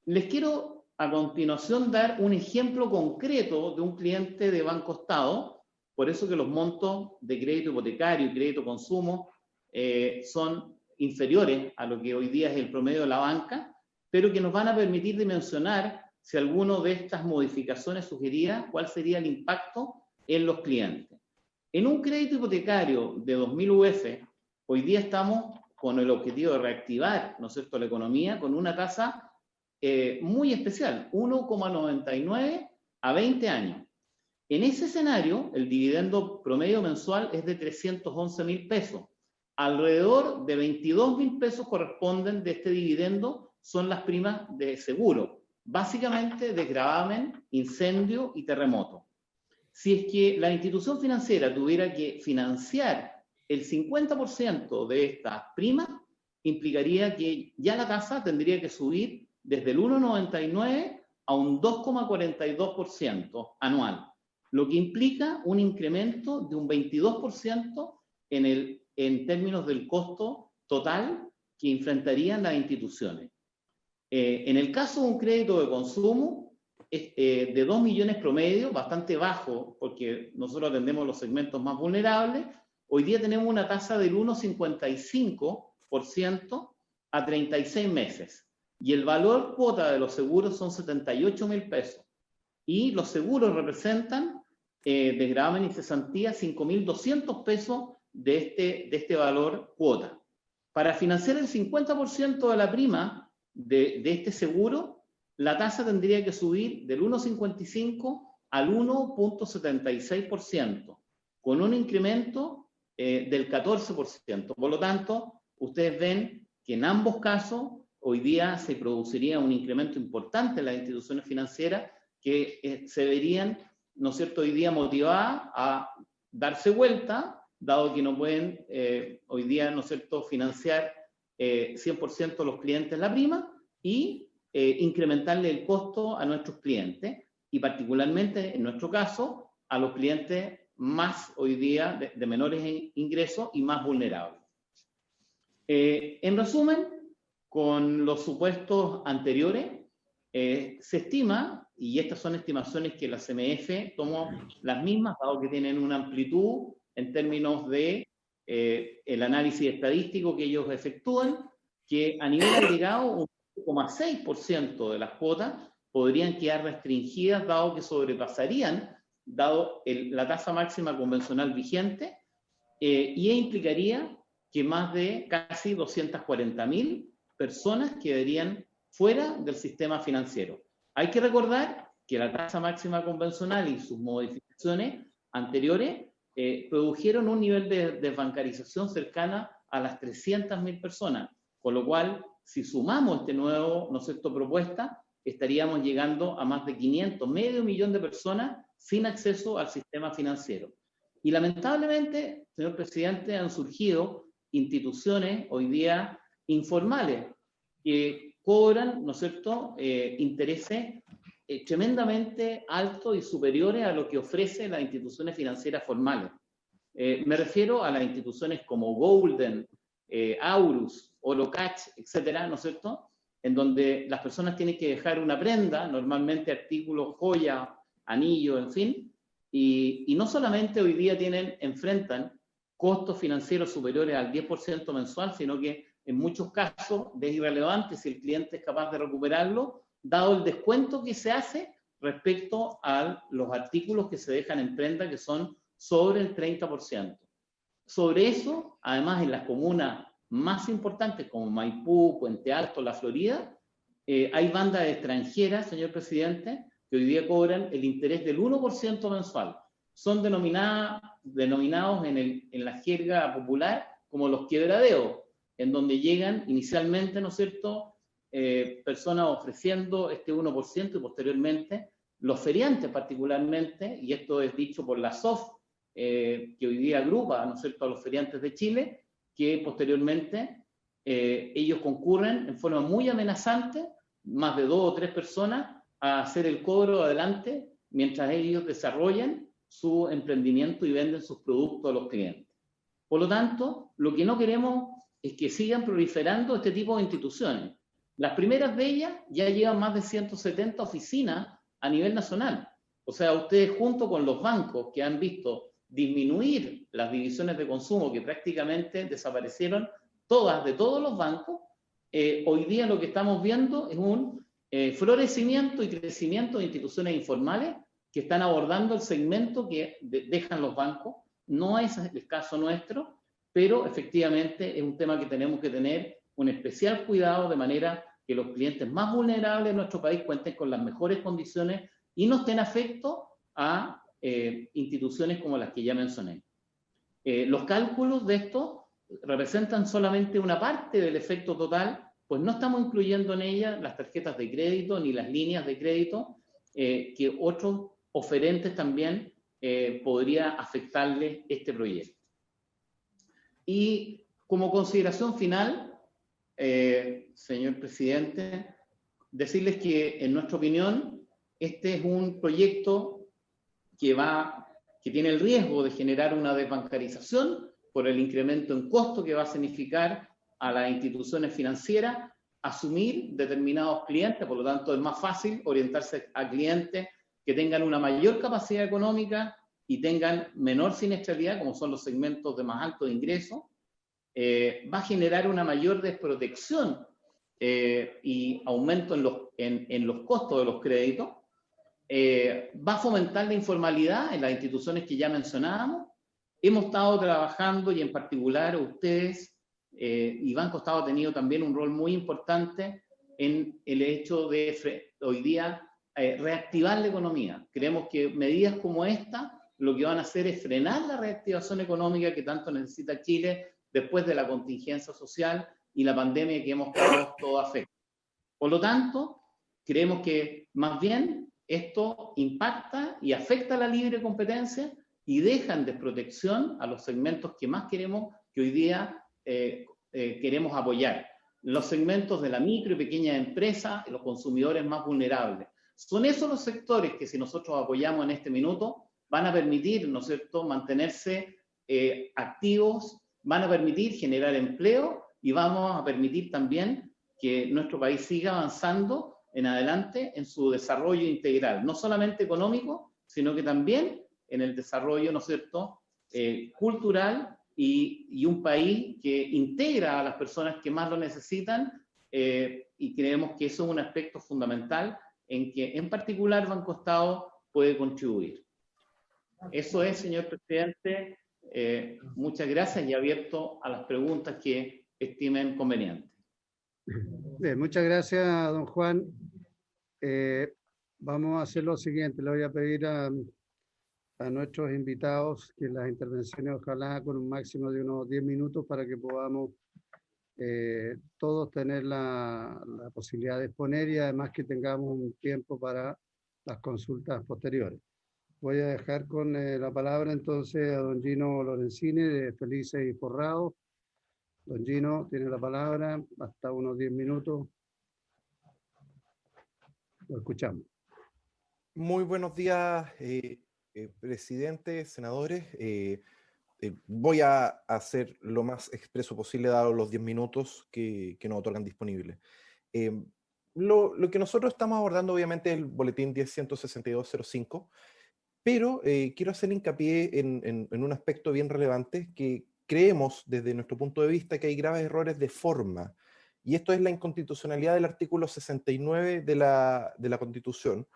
S6: Les quiero a continuación dar un ejemplo concreto de un cliente de Banco Estado, por eso que los montos de crédito hipotecario y crédito consumo son inferiores a lo que hoy día es el promedio de la banca, pero que nos van a permitir dimensionar si alguno de estas modificaciones sugeridas, cuál sería el impacto en los clientes. En un crédito hipotecario de 2.000 UF, hoy día estamos con el objetivo de reactivar, ¿no es cierto?, la economía con una tasa muy especial, 1,99 a 20 años. En ese escenario, el dividendo promedio mensual es de 311.000 pesos. Alrededor de 22.000 pesos corresponden de este dividendo, son las primas de seguro, básicamente de gravamen, incendio y terremoto. Si es que la institución financiera tuviera que financiar el 50% de estas primas, implicaría que ya la tasa tendría que subir desde el 1,99 a un 2,42% anual, lo que implica un incremento de un 22% en términos del costo total que enfrentarían las instituciones. En el caso de un crédito de consumo, de 2 millones promedio, bastante bajo, porque nosotros atendemos los segmentos más vulnerables, hoy día tenemos una tasa del 1,55% a 36 meses. Y el valor cuota de los seguros son 78.000 pesos. Y los seguros representan de gravamen y cesantía 5.200 pesos de este valor cuota. Para financiar el 50% de la prima de este seguro, la tasa tendría que subir del 1,55 al 1,76%, con un incremento del 14%. Por lo tanto, ustedes ven que en ambos casos hoy día se produciría un incremento importante en las instituciones financieras que se verían, ¿no es cierto?, hoy día motivadas a darse vuelta, dado que no pueden hoy día, ¿no es cierto?, financiar 100% los clientes la prima y incrementarle el costo a nuestros clientes y particularmente, en nuestro caso, a los clientes más hoy día de menores ingresos y más vulnerables. En resumen, con los supuestos anteriores, se estima, y estas son estimaciones que la CMF tomó las mismas, dado que tienen una amplitud en términos de el análisis estadístico que ellos efectúan, que a nivel agregado un 1,6% de las cuotas podrían quedar restringidas, dado que sobrepasarían, dado la tasa máxima convencional vigente, y implicaría que más de casi 240.000 personas quedarían fuera del sistema financiero. Hay que recordar que la tasa máxima convencional y sus modificaciones anteriores produjeron un nivel de desbancarización cercana a las 300.000 personas, con lo cual, si sumamos este nuevo, ¿no es cierto?, propuesta, estaríamos llegando a más de 500, medio millón de personas sin acceso al sistema financiero. Y lamentablemente, señor presidente, han surgido instituciones hoy día informales que cobran, ¿no es cierto?, intereses tremendamente altos y superiores a lo que ofrecen las instituciones financieras formales. Me refiero a las instituciones como Golden, Aurus, Orocach, etcétera, ¿no es cierto?, en donde las personas tienen que dejar una prenda, normalmente artículos, joyas, anillos, en fin, y no solamente hoy día enfrentan costos financieros superiores al 10% mensual, sino que en muchos casos es irrelevante si el cliente es capaz de recuperarlo, dado el descuento que se hace respecto a los artículos que se dejan en prenda, que son sobre el 30%. Sobre eso, además, en las comunas más importantes como Maipú, Puente Alto, La Florida, hay bandas extranjeras, señor presidente, que hoy día cobran el interés del 1% mensual. Son denominados en la jerga popular como los quebradeos, en donde llegan inicialmente, ¿no es cierto?, personas ofreciendo este 1% y posteriormente los feriantes particularmente, y esto es dicho por la SOF, que hoy día agrupa, ¿no es cierto?, a los feriantes de Chile, que posteriormente ellos concurren en forma muy amenazante, más de 2 o 3 personas, a hacer el cobro adelante mientras ellos desarrollan su emprendimiento y venden sus productos a los clientes. Por lo tanto, lo que no queremos es que sigan proliferando este tipo de instituciones. Las primeras de ellas ya llevan más de 170 oficinas a nivel nacional. O sea, ustedes junto con los bancos que han visto disminuir las divisiones de consumo que prácticamente desaparecieron todas de todos los bancos, hoy día lo que estamos viendo es un florecimiento y crecimiento de instituciones informales que están abordando el segmento que dejan los bancos. No es el caso nuestro, pero efectivamente es un tema que tenemos que tener un especial cuidado de manera que los clientes más vulnerables de nuestro país cuenten con las mejores condiciones y no estén afectos a instituciones como las que ya mencioné. Los cálculos de esto representan solamente una parte del efecto total, pues no estamos incluyendo en ella las tarjetas de crédito ni las líneas de crédito que otros oferentes también podría afectarles este proyecto. Y como consideración final, señor presidente, decirles que en nuestra opinión este es un proyecto que tiene el riesgo de generar una desbancarización por el incremento en costo que va a significar a las instituciones financieras asumir determinados clientes. Por lo tanto, es más fácil orientarse a clientes que tengan una mayor capacidad económica y tengan menor siniestralidad, como son los segmentos de más alto ingreso. Va a generar una mayor desprotección y aumento en los costos de los créditos. Va a fomentar la informalidad en las instituciones que ya mencionábamos. Hemos estado trabajando, y en particular ustedes y Banco Estado ha tenido también un rol muy importante en el hecho de hoy día reactivar la economía. Creemos que medidas como esta lo que van a hacer es frenar la reactivación económica que tanto necesita Chile después de la contingencia social y la pandemia que hemos estado todos afectados. Por lo tanto, creemos que más bien esto impacta y afecta a la libre competencia y deja en desprotección a los segmentos que más queremos, que hoy día queremos apoyar. Los segmentos de la micro y pequeña empresa, los consumidores más vulnerables. Son esos los sectores que si nosotros apoyamos en este minuto, van a permitir, ¿no es cierto?, mantenerse activos, van a permitir generar empleo y vamos a permitir también que nuestro país siga avanzando en adelante en su desarrollo integral, no solamente económico, sino que también en el desarrollo, ¿no es cierto?, cultural y un país que integra a las personas que más lo necesitan y creemos que eso es un aspecto fundamental en que en particular Banco Estado puede contribuir. Eso es, señor presidente. Muchas gracias y abierto a las preguntas que estimen convenientes.
S1: Bien, muchas gracias, don Juan. Vamos a hacer lo siguiente. Le voy a pedir a nuestros invitados que las intervenciones, ojalá con un máximo de unos 10 minutos para que podamos todos tener la posibilidad de exponer y además que tengamos un tiempo para las consultas posteriores. Voy a dejar con la palabra entonces a don Gino Lorenzini de Felices y Forrados. Don Gino tiene la palabra hasta unos 10 minutos. Lo escuchamos.
S8: Muy buenos días, presidente, senadores. Voy a hacer lo más expreso posible dado los 10 minutos que nos otorgan disponibles. Lo que nosotros estamos abordando obviamente es el boletín 10.162.05, pero quiero hacer hincapié en un aspecto bien relevante que creemos desde nuestro punto de vista que hay graves errores de forma, y esto es la inconstitucionalidad del artículo 69 de la Constitución,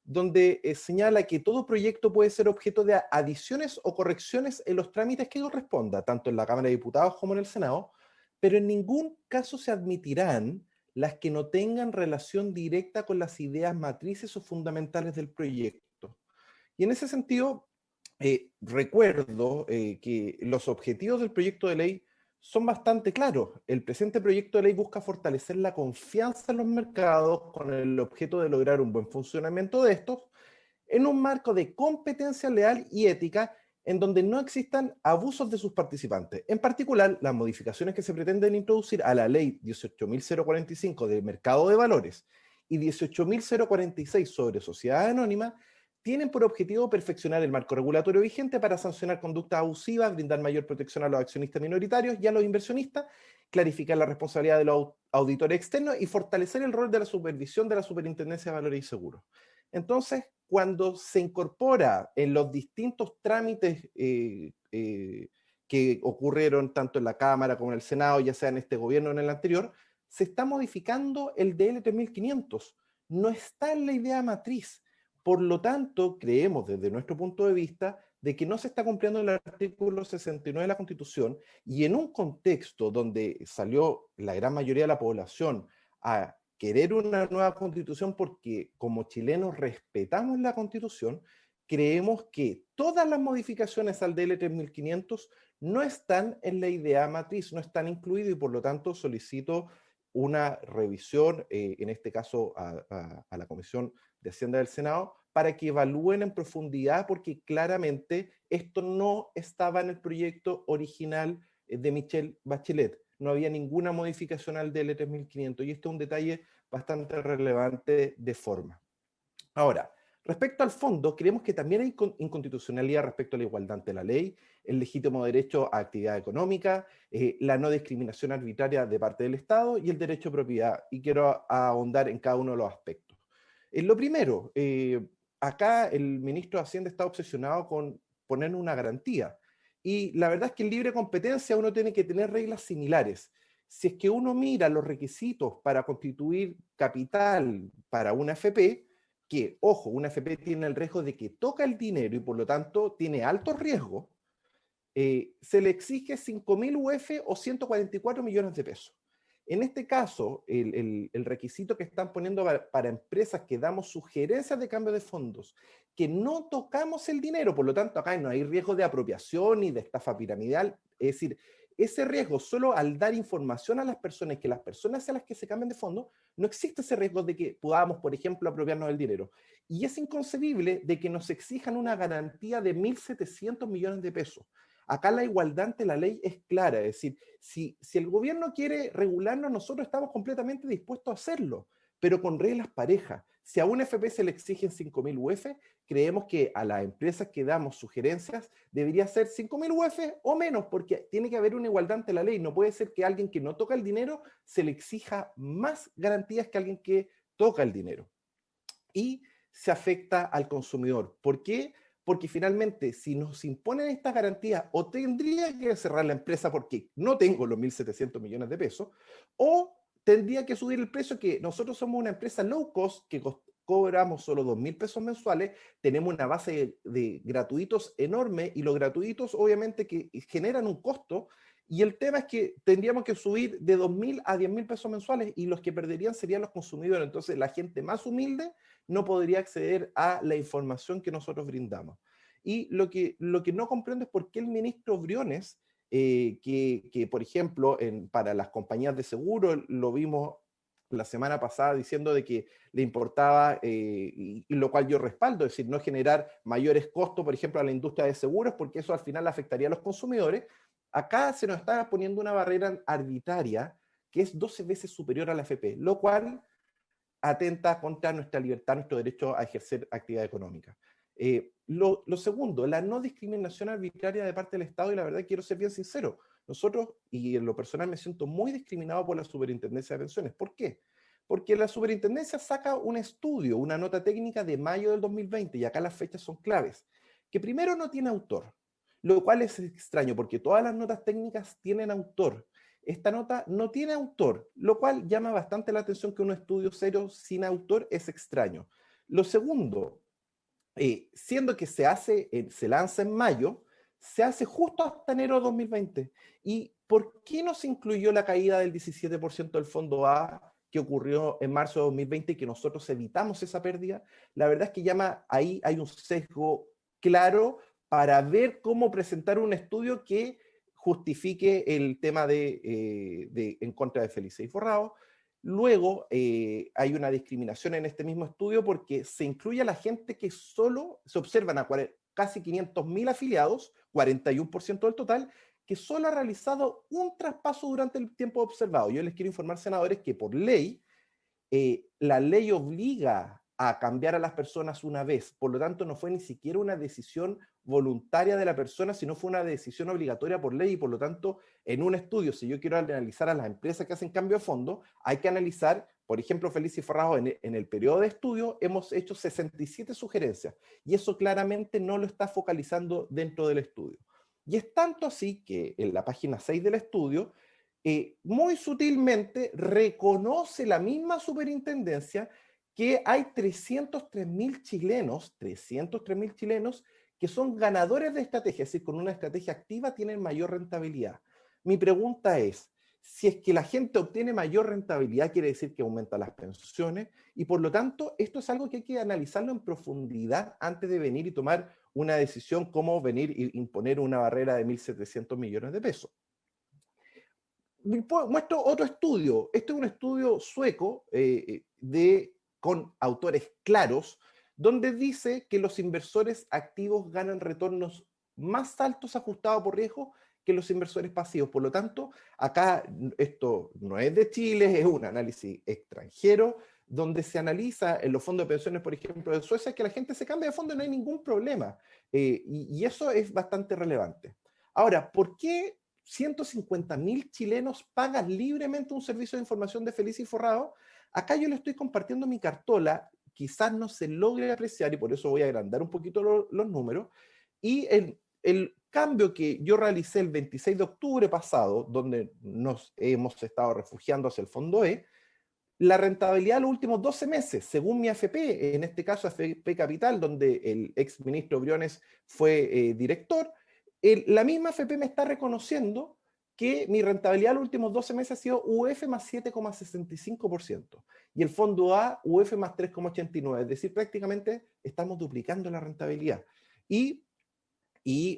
S8: donde señala que todo proyecto puede ser objeto de adiciones o correcciones en los trámites que corresponda, tanto en la Cámara de Diputados como en el Senado, pero en ningún caso se admitirán las que no tengan relación directa con las ideas matrices o fundamentales del proyecto. Y en ese sentido, recuerdo que los objetivos del proyecto de ley son bastante claros. El presente proyecto de ley busca fortalecer la confianza en los mercados con el objeto de lograr un buen funcionamiento de estos en un marco de competencia leal y ética en donde no existan abusos de sus participantes. En particular, las modificaciones que se pretenden introducir a la ley 18.045 de mercado de valores y 18.046 sobre sociedad anónima tienen por objetivo perfeccionar el marco regulatorio vigente para sancionar conductas abusivas, brindar mayor protección a los accionistas minoritarios y a los inversionistas, clarificar la responsabilidad de los auditores externos y fortalecer el rol de la supervisión de la Superintendencia de Valores y Seguros. Entonces, cuando se incorpora en los distintos trámites que ocurrieron tanto en la Cámara como en el Senado, ya sea en este gobierno o en el anterior, se está modificando el DL 3500. No está en la idea matriz. Por lo tanto, creemos desde nuestro punto de vista de que no se está cumpliendo el artículo 69 de la Constitución y en un contexto donde salió la gran mayoría de la población a querer una nueva Constitución porque como chilenos respetamos la Constitución, creemos que todas las modificaciones al DL 3500 no están en la idea matriz, no están incluidas y por lo tanto solicito una revisión, en este caso a la Comisión de Hacienda del Senado, para que evalúen en profundidad, porque claramente esto no estaba en el proyecto original de Michelle Bachelet. No había ninguna modificación al DL 3500 y esto es un detalle bastante relevante de forma. Ahora, respecto al fondo, creemos que también hay inconstitucionalidad respecto a la igualdad ante la ley, el legítimo derecho a actividad económica, la no discriminación arbitraria de parte del Estado y el derecho a propiedad. Y quiero ahondar en cada uno de los aspectos. Lo primero, acá el ministro de Hacienda está obsesionado con poner una garantía. Y la verdad es que en libre competencia uno tiene que tener reglas similares. Si es que uno mira los requisitos para constituir capital para una AFP, que, ojo, una AFP tiene el riesgo de que toca el dinero y por lo tanto tiene alto riesgo, se le exige 5.000 UF o 144 millones de pesos. En este caso, el requisito que están poniendo para empresas que damos sugerencias de cambio de fondos, que no tocamos el dinero, por lo tanto acá no hay riesgo de apropiación ni de estafa piramidal, es decir, ese riesgo solo al dar información a las personas, que las personas sean las que se cambien de fondo, no existe ese riesgo de que podamos, por ejemplo, apropiarnos del dinero. Y es inconcebible de que nos exijan una garantía de 1.700 millones de pesos. Acá la igualdad ante la ley es clara, es decir, si el gobierno quiere regularnos, nosotros estamos completamente dispuestos a hacerlo, pero con reglas parejas. Si a un FP se le exigen 5.000 UF, creemos que a las empresas que damos sugerencias debería ser 5.000 UF o menos, porque tiene que haber una igualdad ante la ley. No puede ser que a alguien que no toca el dinero se le exija más garantías que a alguien que toca el dinero. Y se afecta al consumidor. ¿Por qué? Porque finalmente, si nos imponen estas garantías, o tendría que cerrar la empresa porque no tengo los 1.700 millones de pesos, o tendría que subir el precio, que nosotros somos una empresa low cost, que cobramos solo 2.000 pesos mensuales, tenemos una base de gratuitos enorme, y los gratuitos obviamente que generan un costo, y el tema es que tendríamos que subir de 2.000 a 10.000 pesos mensuales, y los que perderían serían los consumidores. Entonces la gente más humilde no podría acceder a la información que nosotros brindamos. Y lo que no comprendo es por qué el ministro Briones, que por ejemplo, para las compañías de seguro, lo vimos la semana pasada diciendo de que le importaba, y lo cual yo respaldo, es decir, no generar mayores costos, por ejemplo, a la industria de seguros, porque eso al final afectaría a los consumidores. Acá se nos está poniendo una barrera arbitraria que es 12 veces superior a la AFP, lo cual atenta contra nuestra libertad, nuestro derecho a ejercer actividad económica. Lo segundo, la no discriminación arbitraria de parte del Estado, y la verdad quiero ser bien sincero, nosotros, y en lo personal me siento muy discriminado por la Superintendencia de Pensiones. ¿Por qué? Porque la Superintendencia saca un estudio, una nota técnica de mayo del 2020, y acá las fechas son claves, que primero no tiene autor, lo cual es extraño, porque todas las notas técnicas tienen autor. Esta nota no tiene autor, lo cual llama bastante la atención, que un estudio serio sin autor es extraño. Lo segundo, siendo que se lanza en mayo, se hace justo hasta enero de 2020. ¿Y por qué no se incluyó la caída del 17% del Fondo A que ocurrió en marzo de 2020 y que nosotros evitamos esa pérdida? La verdad es que ahí hay un sesgo claro para ver cómo presentar un estudio que justifique el tema en contra de Felice y Forrado. Luego hay una discriminación en este mismo estudio porque se incluye a la gente que solo se observan a casi 500.000 afiliados, 41% del total, que solo ha realizado un traspaso durante el tiempo observado. Yo les quiero informar, senadores, que por ley, la ley obliga a cambiar a las personas una vez. Por lo tanto, no fue ni siquiera una decisión voluntaria de la persona, sino fue una decisión obligatoria por ley. Y por lo tanto, en un estudio, si yo quiero analizar a las empresas que hacen cambio de fondo, hay que analizar, por ejemplo, Felice y Forrado, en el periodo de estudio hemos hecho 67 sugerencias, y eso claramente no lo está focalizando dentro del estudio. Y es tanto así que en la página 6 del estudio, muy sutilmente reconoce la misma superintendencia que hay 303.000 chilenos que son ganadores de estrategia, es decir, con una estrategia activa tienen mayor rentabilidad. Mi pregunta es, si es que la gente obtiene mayor rentabilidad, quiere decir que aumentan las pensiones, y por lo tanto, esto es algo que hay que analizarlo en profundidad antes de venir y tomar una decisión como venir e imponer una barrera de 1.700 millones de pesos. Muestro otro estudio. Este es un estudio sueco con autores claros, donde dice que los inversores activos ganan retornos más altos ajustados por riesgo que los inversores pasivos. Por lo tanto, acá esto no es de Chile, es un análisis extranjero, donde se analiza en los fondos de pensiones, por ejemplo, de Suecia, que la gente se cambia de fondo y no hay ningún problema. Y eso es bastante relevante. Ahora, ¿por qué 150.000 chilenos pagan libremente un servicio de información de Felice y Forrado? Acá yo le estoy compartiendo mi cartola, quizás no se logre apreciar, y por eso voy a agrandar un poquito los números, y el cambio que yo realicé el 26 de octubre pasado, donde nos hemos estado refugiando hacia el Fondo E, la rentabilidad de los últimos 12 meses, según mi AFP, en este caso AFP Capital, donde el ex ministro Briones fue director, la misma AFP me está reconociendo que mi rentabilidad en los últimos 12 meses ha sido UF más 7,65% y el Fondo A UF más 3,89%, es decir, prácticamente estamos duplicando la rentabilidad. Y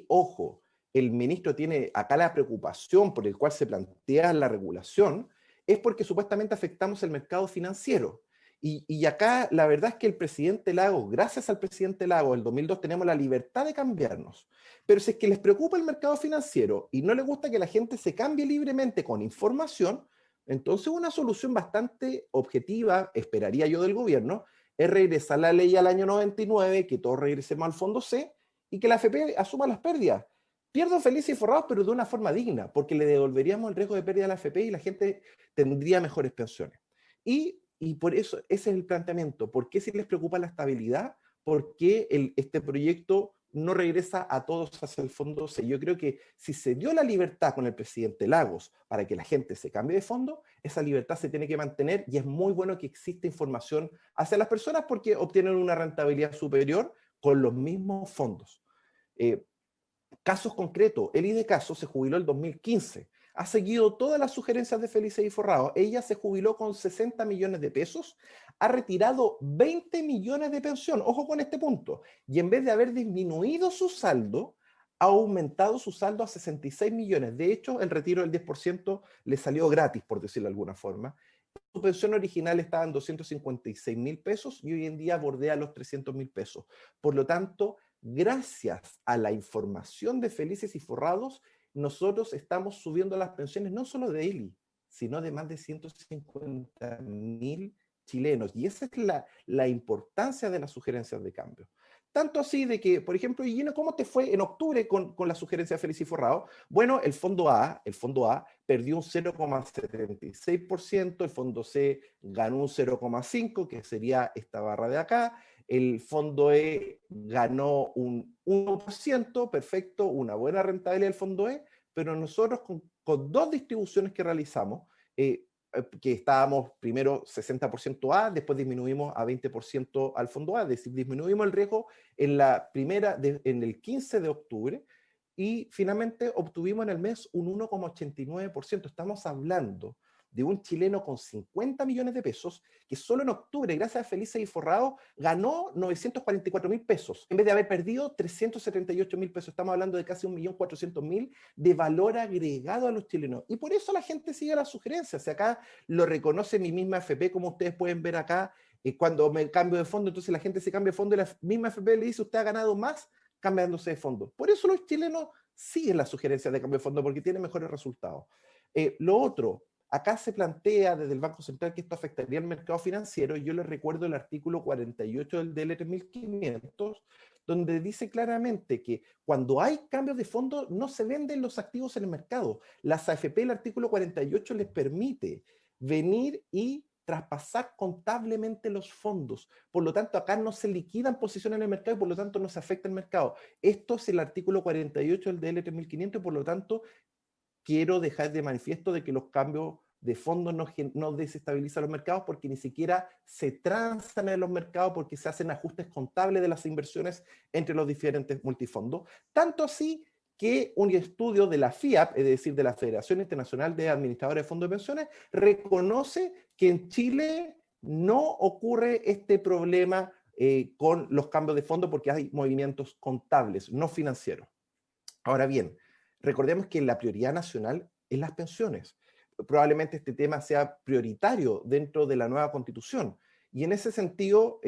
S8: ojo, el ministro tiene acá la preocupación por el cual se plantea la regulación, es porque supuestamente afectamos el mercado financiero. Y acá la verdad es que el presidente Lagos, gracias al presidente Lagos, el 2002 tenemos la libertad de cambiarnos. Pero si es que les preocupa el mercado financiero y no les gusta que la gente se cambie libremente con información, entonces una solución bastante objetiva, esperaría yo del gobierno, es regresar la ley al año 99, que todos regresemos al fondo C y que la AFP asuma las pérdidas. Pierdo felices y forrados, pero de una forma digna, porque le devolveríamos el riesgo de pérdida a la AFP y la gente tendría mejores pensiones. Y por eso ese es el planteamiento. ¿Por qué si les preocupa la estabilidad? ¿Por qué este proyecto no regresa a todos hacia el fondo C? Yo creo que si se dio la libertad con el presidente Lagos para que la gente se cambie de fondo, esa libertad se tiene que mantener y es muy bueno que exista información hacia las personas porque obtienen una rentabilidad superior con los mismos fondos. Casos concretos, el IDECASO se jubiló el 2015. Ha seguido todas las sugerencias de Felices y Forrados. Ella se jubiló con 60 millones de pesos, ha retirado 20 millones de pensión. Ojo con este punto. Y en vez de haber disminuido su saldo, ha aumentado su saldo a 66 millones. De hecho, el retiro del 10% le salió gratis, por decirlo de alguna forma. Su pensión original estaba en 256.000 pesos y hoy en día bordea los 300.000 pesos. Por lo tanto, gracias a la información de Felices y Forrados, nosotros estamos subiendo las pensiones no solo de Eli, sino de más de 150.000 chilenos. Y esa es la importancia de las sugerencias de cambio. Tanto así de que, por ejemplo, Gino, ¿cómo te fue en octubre con la sugerencia de Felices y Forrados? Bueno, el fondo A perdió un 0,76%, el fondo C ganó un 0,5%, que sería esta barra de acá, el fondo E ganó un 1%, perfecto, una buena rentabilidad del fondo E, pero nosotros con dos distribuciones que realizamos, que estábamos primero 60% A, después disminuimos a 20% al fondo A, es decir, disminuimos el riesgo en en el 15 de octubre, y finalmente obtuvimos en el mes un 1,89%. Estamos hablando de un chileno con 50 millones de pesos, que solo en octubre, gracias a Felices y Forrados, ganó 944.000 pesos, en vez de haber perdido 378.000 pesos. Estamos hablando de casi 1.400.000 de valor agregado a los chilenos. Y por eso la gente sigue las sugerencias. Acá lo reconoce mi misma FP, como ustedes pueden ver acá, cuando me cambio de fondo, entonces la gente se cambia de fondo y la misma FP le dice, usted ha ganado más cambiándose de fondo. Por eso los chilenos siguen las sugerencias de cambio de fondo, porque tienen mejores resultados. Lo otro, acá se plantea desde el Banco Central que esto afectaría al mercado financiero, y yo les recuerdo el artículo 48 del DL 3500, donde dice claramente que cuando hay cambios de fondo no se venden los activos en el mercado. Las AFP, el artículo 48 les permite venir y traspasar contablemente los fondos. Por lo tanto, acá no se liquidan posiciones en el mercado y por lo tanto no se afecta el mercado. Esto es el artículo 48 del DL 3500 y por lo tanto quiero dejar de manifiesto de que los cambios de fondos no desestabilizan los mercados, porque ni siquiera se transan en los mercados, porque se hacen ajustes contables de las inversiones entre los diferentes multifondos. Tanto así que un estudio de la FIAP, es decir, de la Federación Internacional de Administradores de Fondos de Pensiones, reconoce que en Chile no ocurre este problema con los cambios de fondo, porque hay movimientos contables, no financieros. Ahora bien, recordemos que la prioridad nacional es las pensiones. Probablemente este tema sea prioritario dentro de la nueva Constitución. Y en ese sentido,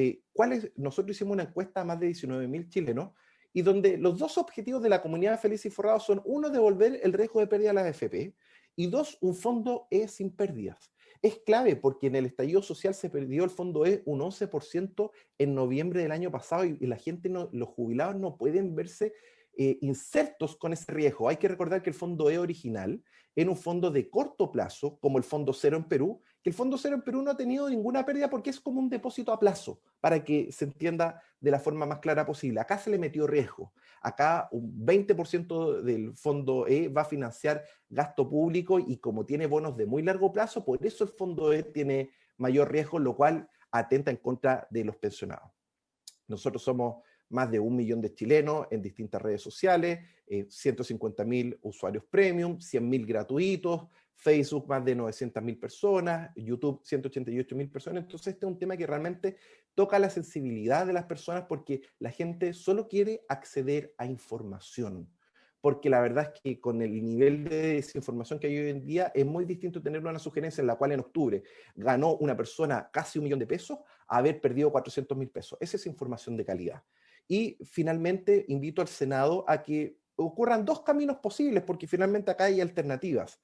S8: nosotros hicimos una encuesta a más de 19.000 chilenos, y donde los dos objetivos de la comunidad Felices y Forrados son, uno, devolver el riesgo de pérdida a las AFP, y dos, un fondo E sin pérdidas. Es clave porque en el estallido social se perdió el fondo E un 11% en noviembre del año pasado, y la gente, los jubilados no pueden verse insertos con ese riesgo. Hay que recordar que el fondo E original era un fondo de corto plazo, como el fondo cero en Perú, que el fondo cero en Perú no ha tenido ninguna pérdida porque es como un depósito a plazo, para que se entienda de la forma más clara posible. Acá se le metió riesgo. Acá un 20% del fondo E va a financiar gasto público, y como tiene bonos de muy largo plazo, por eso el fondo E tiene mayor riesgo, lo cual atenta en contra de los pensionados. Nosotros somos más de 1 millón de chilenos en distintas redes sociales, 150.000 usuarios premium, 100.000 gratuitos, Facebook más de 900.000 personas, YouTube 188.000 personas. Entonces este es un tema que realmente toca la sensibilidad de las personas, porque la gente solo quiere acceder a información. porque la verdad es que con el nivel de desinformación que hay hoy en día es muy distinto tener una sugerencia en la cual en octubre ganó una persona casi 1 millón de pesos a haber perdido 400.000 pesos. Esa es información de calidad. Y finalmente invito al Senado a que ocurran 2 caminos posibles, porque finalmente acá hay alternativas.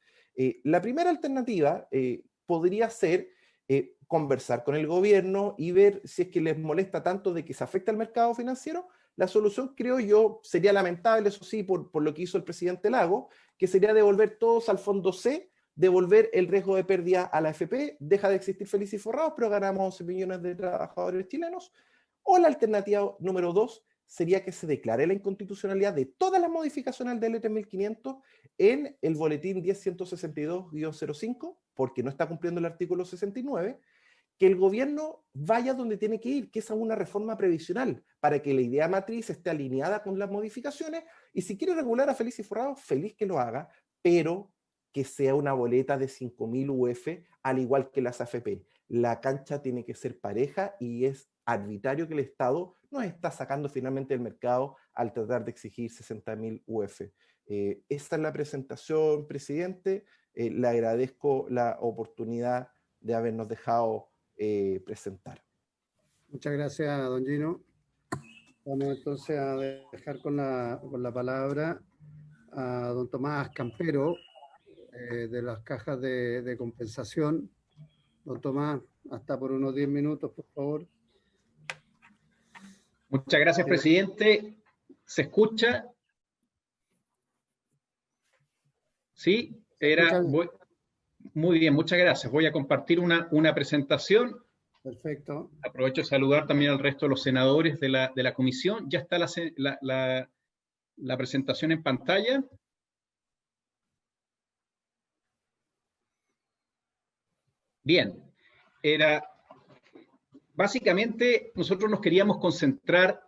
S8: La primera alternativa podría ser conversar con el gobierno y ver si es que les molesta tanto de que se afecte al mercado financiero. La solución, creo yo, sería lamentable, eso sí, por lo que hizo el presidente Lago, que sería devolver todos al fondo C, devolver el riesgo de pérdida a la AFP, deja de existir Felices y Forrados, pero ganamos 11 millones de trabajadores chilenos. O la alternativa número 2 sería que se declare la inconstitucionalidad de todas las modificaciones del DL 3500 en el boletín 10.162-05, porque no está cumpliendo el artículo 69, que el gobierno vaya donde tiene que ir, que es a una reforma previsional, para que la idea matriz esté alineada con las modificaciones, y si quiere regular a Felices y Forrados, feliz que lo haga, pero que sea una boleta de 5.000 UF, al igual que las AFP. La cancha tiene que ser pareja y es arbitrario que el Estado nos está sacando finalmente del mercado al tratar de exigir 60.000 UF. Esta es la presentación, presidente. Le agradezco la oportunidad de habernos dejado presentar.
S1: Muchas gracias, don Gino. Vamos entonces a dejar con la palabra a don Tomás Campero, de las cajas de compensación. Don Tomás, hasta por unos 10 minutos, por favor.
S9: Muchas gracias, presidente. ¿Se escucha? ¿Sí? Muy bien, muchas gracias. Voy a compartir una presentación.
S1: Perfecto.
S9: Aprovecho de saludar también al resto de los senadores de la comisión. Ya está la presentación en pantalla. Bien, básicamente nosotros nos queríamos concentrar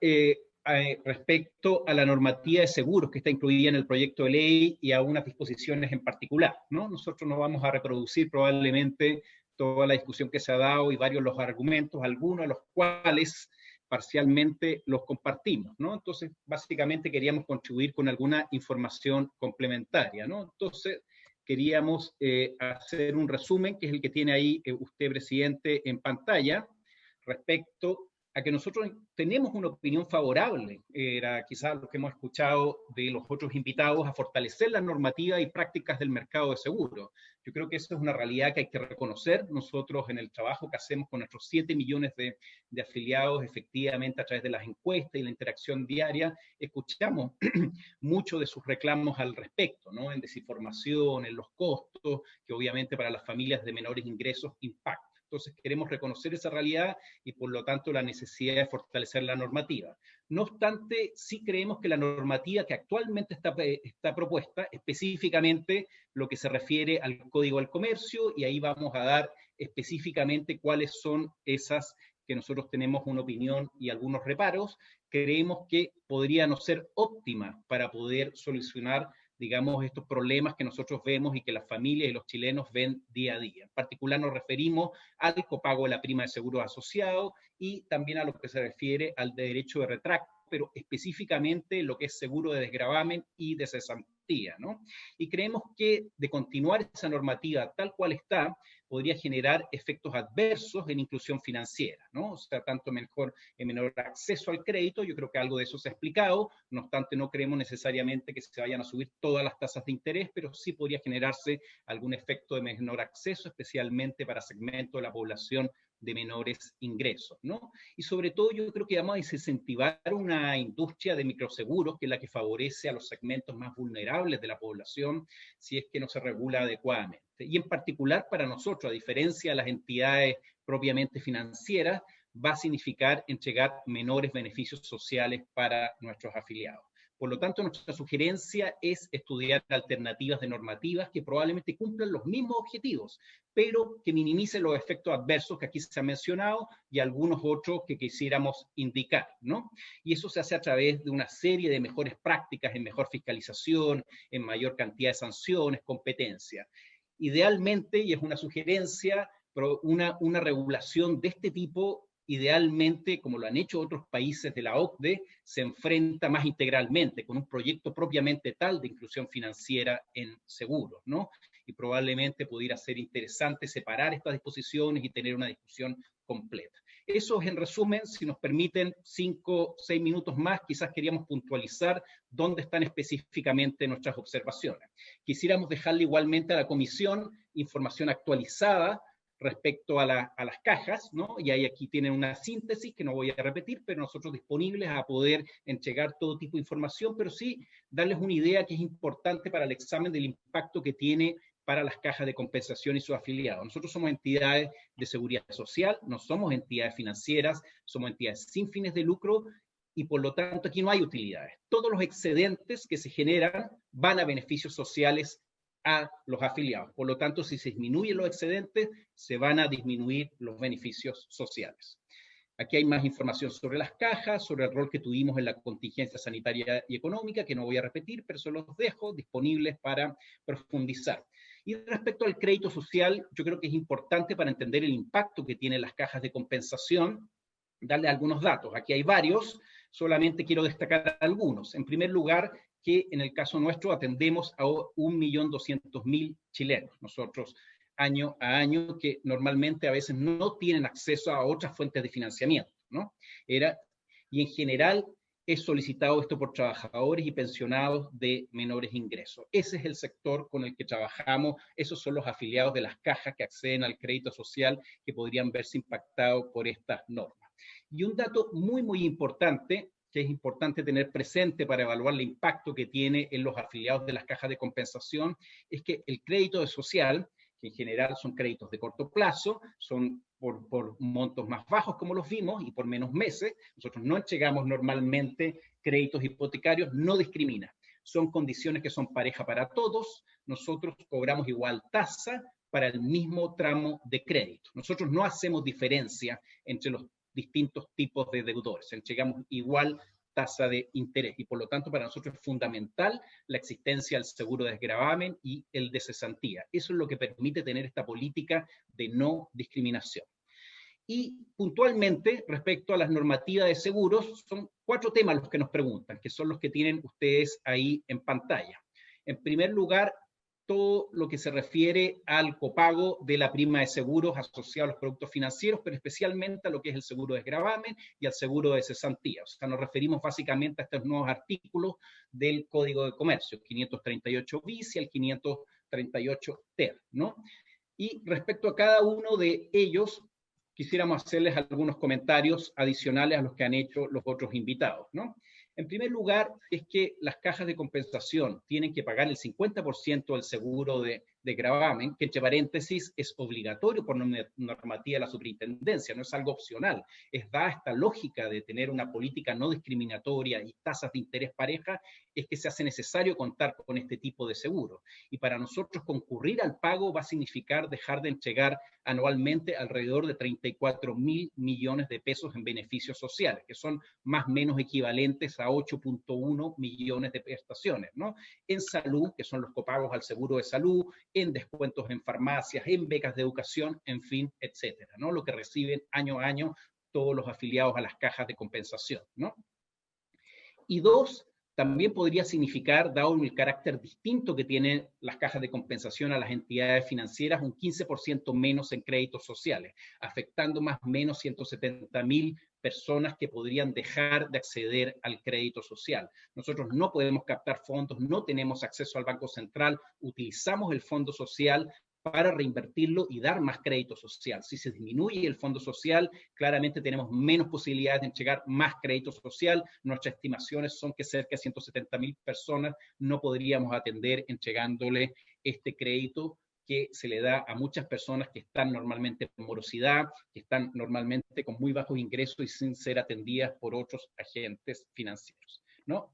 S9: respecto a la normativa de seguros que está incluida en el proyecto de ley y a unas disposiciones en particular, ¿no? Nosotros no vamos a reproducir probablemente toda la discusión que se ha dado y varios de los argumentos, algunos de los cuales parcialmente los compartimos, ¿no? Entonces, básicamente queríamos contribuir con alguna información complementaria, ¿no? Entonces, queríamos hacer un resumen, que es el que tiene ahí usted, presidente, en pantalla, respecto a que nosotros tenemos una opinión favorable, era quizás lo que hemos escuchado de los otros invitados, a fortalecer la normativa y prácticas del mercado de seguros. Yo creo que eso es una realidad que hay que reconocer. Nosotros en el trabajo que hacemos con nuestros 7 millones de afiliados, efectivamente a través de las encuestas y la interacción diaria, escuchamos mucho de sus reclamos al respecto, ¿no? En desinformación, en los costos, que obviamente para las familias de menores ingresos impacta. Entonces queremos reconocer esa realidad y por lo tanto la necesidad de fortalecer la normativa. No obstante, sí creemos que la normativa que actualmente está propuesta, específicamente lo que se refiere al Código del Comercio, y ahí vamos a dar específicamente cuáles son esas que nosotros tenemos una opinión y algunos reparos, creemos que podría no ser óptima para poder solucionar, digamos, estos problemas que nosotros vemos y que las familias y los chilenos ven día a día. En particular nos referimos al copago de la prima de seguros asociado y también a lo que se refiere al derecho de retracto, pero específicamente lo que es seguro de desgravamen y de cesantía, ¿no? Y creemos que de continuar esa normativa tal cual está, podría generar efectos adversos en inclusión financiera, ¿no? O sea, tanto menor acceso al crédito, yo creo que algo de eso se ha explicado, no obstante no creemos necesariamente que se vayan a subir todas las tasas de interés, pero sí podría generarse algún efecto de menor acceso, especialmente para segmentos de la población de menores ingresos, ¿no? Y sobre todo yo creo que vamos a desincentivar una industria de microseguros, que es la que favorece a los segmentos más vulnerables de la población, si es que no se regula adecuadamente. Y en particular para nosotros, a diferencia de las entidades propiamente financieras, va a significar entregar menores beneficios sociales para nuestros afiliados. Por lo tanto, nuestra sugerencia es estudiar alternativas de normativas que probablemente cumplan los mismos objetivos, pero que minimicen los efectos adversos que aquí se han mencionado y algunos otros que quisiéramos indicar, ¿no? Y eso se hace a través de una serie de mejores prácticas en mejor fiscalización, en mayor cantidad de sanciones, competencia. Idealmente, y es una sugerencia, una regulación de este tipo idealmente, como lo han hecho otros países de la OCDE, se enfrenta más integralmente con un proyecto propiamente tal de inclusión financiera en seguros, ¿no? Y probablemente pudiera ser interesante separar estas disposiciones y tener una discusión completa. Eso es en resumen. Si nos permiten 5 o 6 minutos más, quizás queríamos puntualizar dónde están específicamente nuestras observaciones. Quisiéramos dejarle igualmente a la comisión información actualizada respecto a las cajas, ¿no? Y ahí aquí tienen una síntesis que no voy a repetir, pero nosotros disponibles a poder entregar todo tipo de información, pero sí darles una idea que es importante para el examen del impacto que tiene para las cajas de compensación y sus afiliados. Nosotros somos entidades de seguridad social, no somos entidades financieras, somos entidades sin fines de lucro y por lo tanto aquí no hay utilidades. Todos los excedentes que se generan van a beneficios sociales a los afiliados. Por lo tanto, si se disminuyen los excedentes, se van a disminuir los beneficios sociales. Aquí hay más información sobre las cajas, sobre el rol que tuvimos en la contingencia sanitaria y económica, que no voy a repetir, pero se los dejo disponibles para profundizar. Y respecto al crédito social, yo creo que es importante para entender el impacto que tienen las cajas de compensación, darle algunos datos. Aquí hay varios, solamente quiero destacar algunos. En primer lugar, que en el caso nuestro atendemos a 1.200.000 chilenos. Nosotros, año a año, que normalmente a veces no tienen acceso a otras fuentes de financiamiento, ¿no? Y en general es solicitado esto por trabajadores y pensionados de menores ingresos. Ese es el sector con el que trabajamos, esos son los afiliados de las cajas que acceden al crédito social que podrían verse impactados por estas normas. Y un dato muy, muy importante, que es importante tener presente para evaluar el impacto que tiene en los afiliados de las cajas de compensación, es que el crédito social, que en general son créditos de corto plazo, son por montos más bajos como los vimos y por menos meses. Nosotros no entregamos normalmente créditos hipotecarios, no discrimina. Son condiciones que son pareja para todos. Nosotros cobramos igual tasa para el mismo tramo de crédito. Nosotros no hacemos diferencia entre los distintos tipos de deudores. Entregamos igual tasa de interés y por lo tanto para nosotros es fundamental la existencia del seguro de desgravamen y el de cesantía. Eso es lo que permite tener esta política de no discriminación. Y puntualmente, respecto a las normativas de seguros, son 4 temas los que nos preguntan, que son los que tienen ustedes ahí en pantalla. En primer lugar, todo lo que se refiere al copago de la prima de seguros asociado a los productos financieros, pero especialmente a lo que es el seguro de desgravamen y al seguro de cesantía. O sea, nos referimos básicamente a estos nuevos artículos del Código de Comercio, 538 bis y el 538 ter, ¿no? Y respecto a cada uno de ellos, quisiéramos hacerles algunos comentarios adicionales a los que han hecho los otros invitados, ¿no? En primer lugar, es que las cajas de compensación tienen que pagar el 50% del seguro de gravamen, que entre paréntesis es obligatorio por normativa de la superintendencia, no es algo opcional. Es dada esta lógica de tener una política no discriminatoria y tasas de interés pareja, es que se hace necesario contar con este tipo de seguro. Y para nosotros concurrir al pago va a significar dejar de entregar anualmente alrededor de 34.000 millones de pesos en beneficios sociales, que son más o menos equivalentes a 8.1 millones de prestaciones, ¿no? En salud, que son los copagos al seguro de salud, en descuentos en farmacias, en becas de educación, en fin, etcétera, ¿no? Lo que reciben año a año todos los afiliados a las cajas de compensación, ¿no? Y 2, también podría significar, dado el carácter distinto que tienen las cajas de compensación a las entidades financieras, un 15% menos en créditos sociales, afectando más o menos 170.000 personas que podrían dejar de acceder al crédito social. Nosotros no podemos captar fondos, no tenemos acceso al Banco Central, utilizamos el Fondo Social para reinvertirlo y dar más crédito social. Si se disminuye el fondo social, claramente tenemos menos posibilidades de entregar más crédito social. Nuestras estimaciones son que cerca de 170.000 personas no podríamos atender entregándole este crédito que se le da a muchas personas que están normalmente en morosidad, que están normalmente con muy bajos ingresos y sin ser atendidas por otros agentes financieros, ¿no?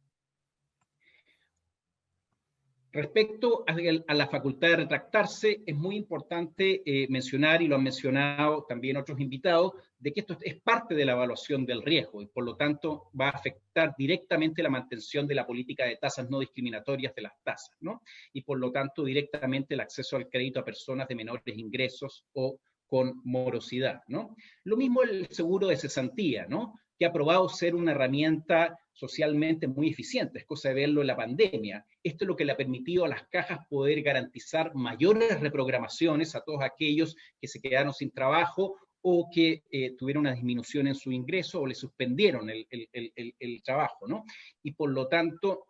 S9: Respecto a la facultad de retractarse, es muy importante mencionar, y lo han mencionado también otros invitados, de que esto es parte de la evaluación del riesgo y por lo tanto va a afectar directamente la mantención de la política de tasas no discriminatorias de las tasas, ¿no? Y por lo tanto directamente el acceso al crédito a personas de menores ingresos o con morosidad, ¿no? Lo mismo el seguro de cesantía, ¿no? Que ha probado ser una herramienta socialmente muy eficiente, es cosa de verlo en la pandemia. Esto es lo que le ha permitido a las cajas poder garantizar mayores reprogramaciones a todos aquellos que se quedaron sin trabajo o que tuvieron una disminución en su ingreso o le suspendieron el trabajo, ¿no? Y por lo tanto,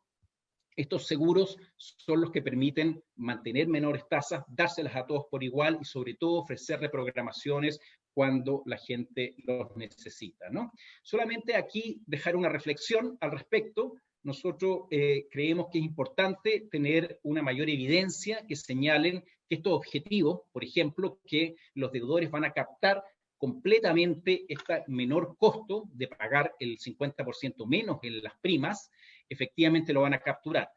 S9: estos seguros son los que permiten mantener menores tasas, dárselas a todos por igual y sobre todo ofrecer reprogramaciones cuando la gente los necesita, ¿no? Solamente aquí dejar una reflexión al respecto. Nosotros creemos que es importante tener una mayor evidencia que señalen que estos objetivos, por ejemplo, que los deudores van a captar completamente este menor costo de pagar el 50% menos en las primas, efectivamente lo van a capturar.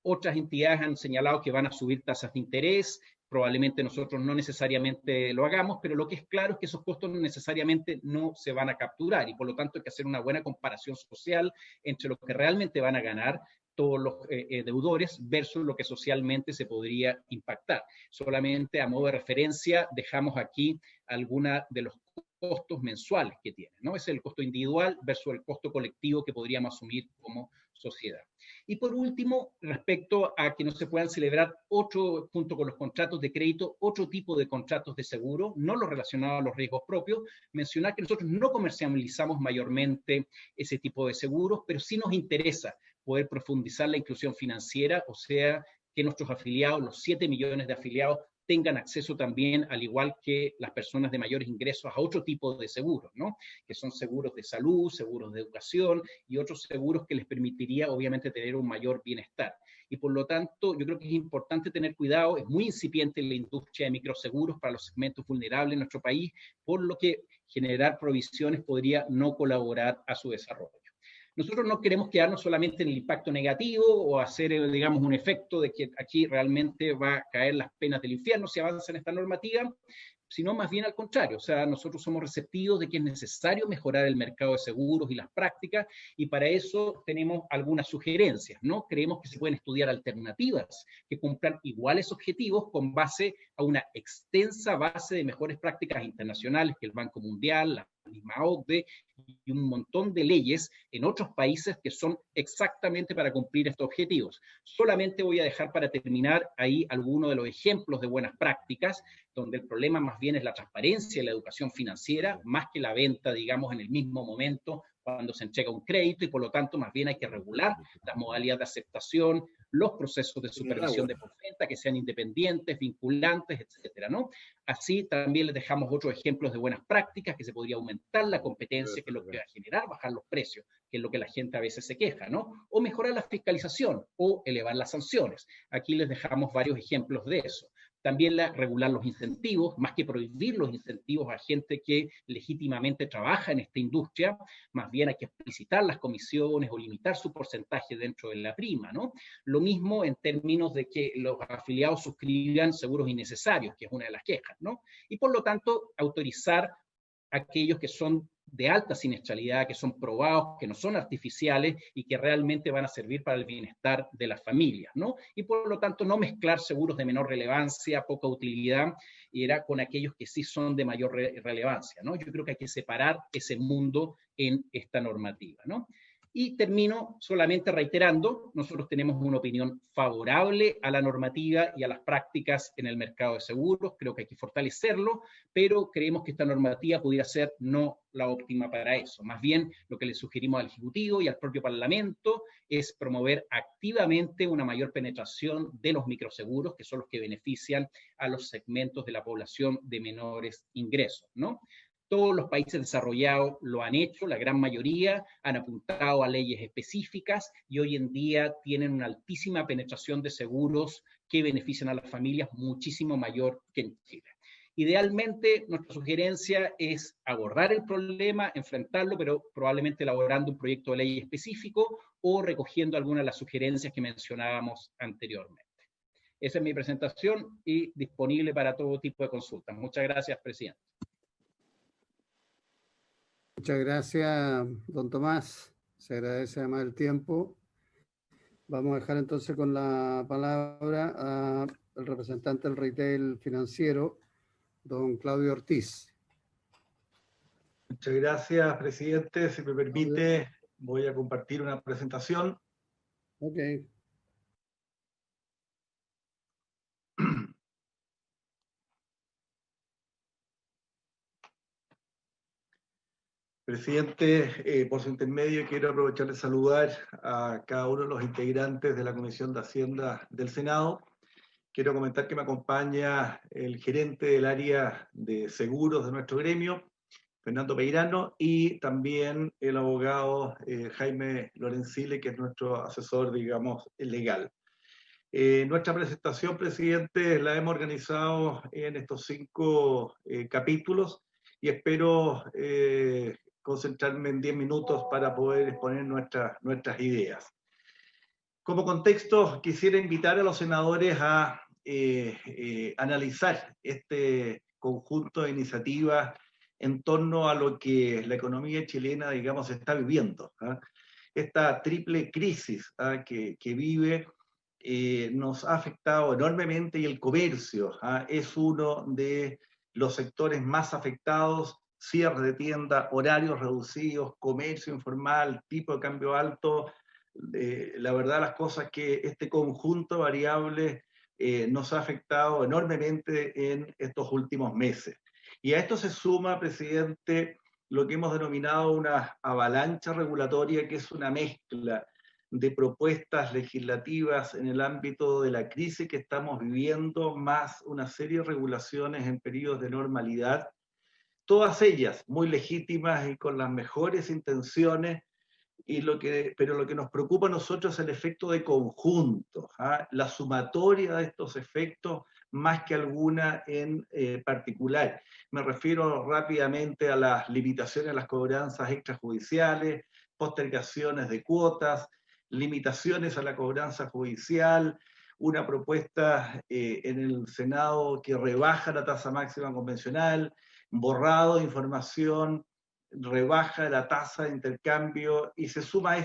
S9: Otras entidades han señalado que van a subir tasas de interés, probablemente nosotros no necesariamente lo hagamos, pero lo que es claro es que esos costos necesariamente no se van a capturar y por lo tanto hay que hacer una buena comparación social entre lo que realmente van a ganar todos los deudores versus lo que socialmente se podría impactar. Solamente a modo de referencia dejamos aquí algunos de los costos mensuales que tienen, ¿no? Es el costo individual versus el costo colectivo que podríamos asumir como sociedad. Y por último, respecto a que no se puedan celebrar junto con los contratos de crédito, otro tipo de contratos de seguro, no los relacionados a los riesgos propios, mencionar que nosotros no comercializamos mayormente ese tipo de seguros, pero sí nos interesa poder profundizar la inclusión financiera, o sea, que nuestros afiliados, los 7 millones de afiliados, tengan acceso también, al igual que las personas de mayores ingresos, a otro tipo de seguros, ¿no? Que son seguros de salud, seguros de educación y otros seguros que les permitiría, obviamente, tener un mayor bienestar. Y por lo tanto, yo creo que es importante tener cuidado, es muy incipiente la industria de microseguros para los segmentos vulnerables en nuestro país, por lo que generar provisiones podría no colaborar a su desarrollo. Nosotros no queremos quedarnos solamente en el impacto negativo o hacer, digamos, un efecto de que aquí realmente va a caer las penas del infierno si avanza en esta normativa, sino más bien al contrario. O sea, nosotros somos receptivos de que es necesario mejorar el mercado de seguros y las prácticas, y para eso tenemos algunas sugerencias, ¿no? Creemos que se pueden estudiar alternativas que cumplan iguales objetivos con base a una extensa base de mejores prácticas internacionales que el Banco Mundial, la misma OCDE y un montón de leyes en otros países que son exactamente para cumplir estos objetivos. Solamente voy a dejar para terminar ahí algunos de los ejemplos de buenas prácticas, donde el problema más bien es la transparencia y la educación financiera, más que la venta, digamos, en el mismo momento cuando se entrega un crédito, y por lo tanto más bien hay que regular las modalidades de aceptación, los procesos de supervisión de postventa que sean independientes, vinculantes, etcétera, ¿no? Así también les dejamos otros ejemplos de buenas prácticas que se podría aumentar la competencia, que es lo que va a generar bajar los precios, que es lo que la gente a veces se queja, ¿no? O mejorar la fiscalización o elevar las sanciones. Aquí les dejamos varios ejemplos de eso. También regular los incentivos, más que prohibir los incentivos a gente que legítimamente trabaja en esta industria, más bien hay que explicitar las comisiones o limitar su porcentaje dentro de la prima, ¿no? Lo mismo en términos de que los afiliados suscriban seguros innecesarios, que es una de las quejas, ¿no? Y por lo tanto, autorizar a aquellos que son de alta siniestralidad, que son probados, que no son artificiales y que realmente van a servir para el bienestar de las familias, ¿no? Y por lo tanto no mezclar seguros de menor relevancia, poca utilidad, con aquellos que sí son de mayor relevancia, ¿no? Yo creo que hay que separar ese mundo en esta normativa, ¿no? Y termino solamente reiterando, nosotros tenemos una opinión favorable a la normativa y a las prácticas en el mercado de seguros, creo que hay que fortalecerlo, pero creemos que esta normativa pudiera ser no la óptima para eso. Más bien, lo que le sugerimos al Ejecutivo y al propio Parlamento es promover activamente una mayor penetración de los microseguros, que son los que benefician a los segmentos de la población de menores ingresos, ¿no? Todos los países desarrollados lo han hecho, la gran mayoría han apuntado a leyes específicas y hoy en día tienen una altísima penetración de seguros que benefician a las familias, muchísimo mayor que en Chile. Idealmente, nuestra sugerencia es abordar el problema, enfrentarlo, pero probablemente elaborando un proyecto de ley específico o recogiendo algunas de las sugerencias que mencionábamos anteriormente. Esa es mi presentación y disponible para todo tipo de consultas. Muchas gracias, presidente.
S1: Muchas gracias, don Tomás. Se agradece además el tiempo. Vamos a dejar entonces con la palabra al representante del retail financiero, don Claudio Ortiz.
S10: Muchas gracias, presidente. Si me permite, voy a compartir una presentación.
S1: Ok.
S10: Presidente, por su intermedio quiero aprovechar de saludar a cada uno de los integrantes de la Comisión de Hacienda del Senado. Quiero comentar que me acompaña el gerente del área de seguros de nuestro gremio, Fernando Peirano, y también el abogado Jaime Lorenzile, que es nuestro asesor, digamos, legal. Nuestra presentación, presidente, la hemos organizado en estos 5 capítulos y espero concentrarme en 10 minutos para poder exponer nuestras ideas. Como contexto, quisiera invitar a los senadores a analizar este conjunto de iniciativas en torno a lo que la economía chilena, digamos, está viviendo. Esta triple crisis que vive nos ha afectado enormemente, y el comercio es uno de los sectores más afectados. Cierre de tiendas, horarios reducidos, comercio informal, tipo de cambio alto. La verdad, las cosas que este conjunto de variables nos ha afectado enormemente en estos últimos meses. Y a esto se suma, presidente, lo que hemos denominado una avalancha regulatoria, que es una mezcla de propuestas legislativas en el ámbito de la crisis que estamos viviendo, más una serie de regulaciones en periodos de normalidad, todas ellas muy legítimas y con las mejores intenciones, pero lo que nos preocupa a nosotros es el efecto de conjunto, la sumatoria de estos efectos más que alguna en particular. Me refiero rápidamente a las limitaciones a las cobranzas extrajudiciales, postergaciones de cuotas, limitaciones a la cobranza judicial, una propuesta en el Senado que rebaja la tasa máxima convencional, borrado de información, rebaja la tasa de intercambio, y se suma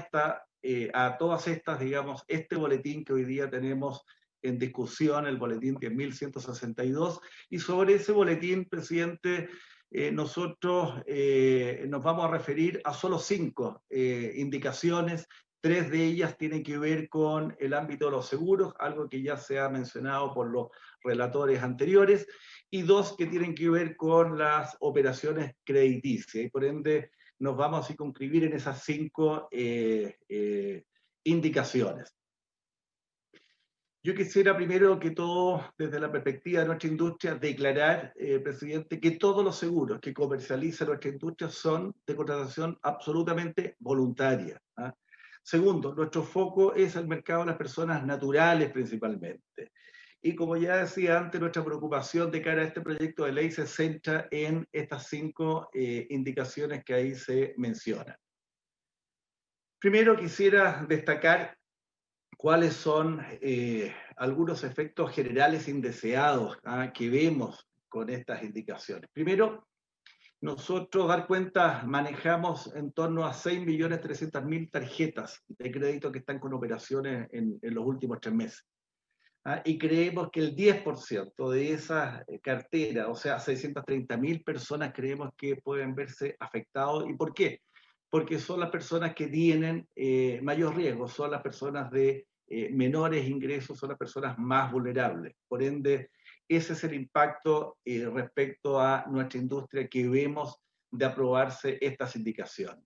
S10: a todas estas, digamos, este boletín que hoy día tenemos en discusión, el boletín 10.162, y sobre ese boletín, presidente, nosotros nos vamos a referir a solo 5 indicaciones. 3 de ellas tienen que ver con el ámbito de los seguros, algo que ya se ha mencionado por los relatores anteriores, y 2 que tienen que ver con las operaciones crediticias, y por ende nos vamos a circunscribir en esas 5 indicaciones. Yo quisiera primero que todo, desde la perspectiva de nuestra industria, declarar, presidente, que todos los seguros que comercializa nuestra industria son de contratación absolutamente voluntaria. Segundo, nuestro foco es el mercado de las personas naturales principalmente. Y como ya decía antes, nuestra preocupación de cara a este proyecto de ley se centra en estas 5 indicaciones que ahí se mencionan. Primero quisiera destacar cuáles son algunos efectos generales indeseados que vemos con estas indicaciones. Primero, nosotros, dar cuenta, manejamos en torno a 6.300.000 tarjetas de crédito que están con operaciones en los últimos 3 meses. Y creemos que el 10% de esa cartera, o sea, 630.000 personas, creemos que pueden verse afectados. ¿Y por qué? Porque son las personas que tienen mayor riesgo, son las personas de menores ingresos, son las personas más vulnerables. Por ende, ese es el impacto respecto a nuestra industria que vemos de aprobarse estas indicaciones.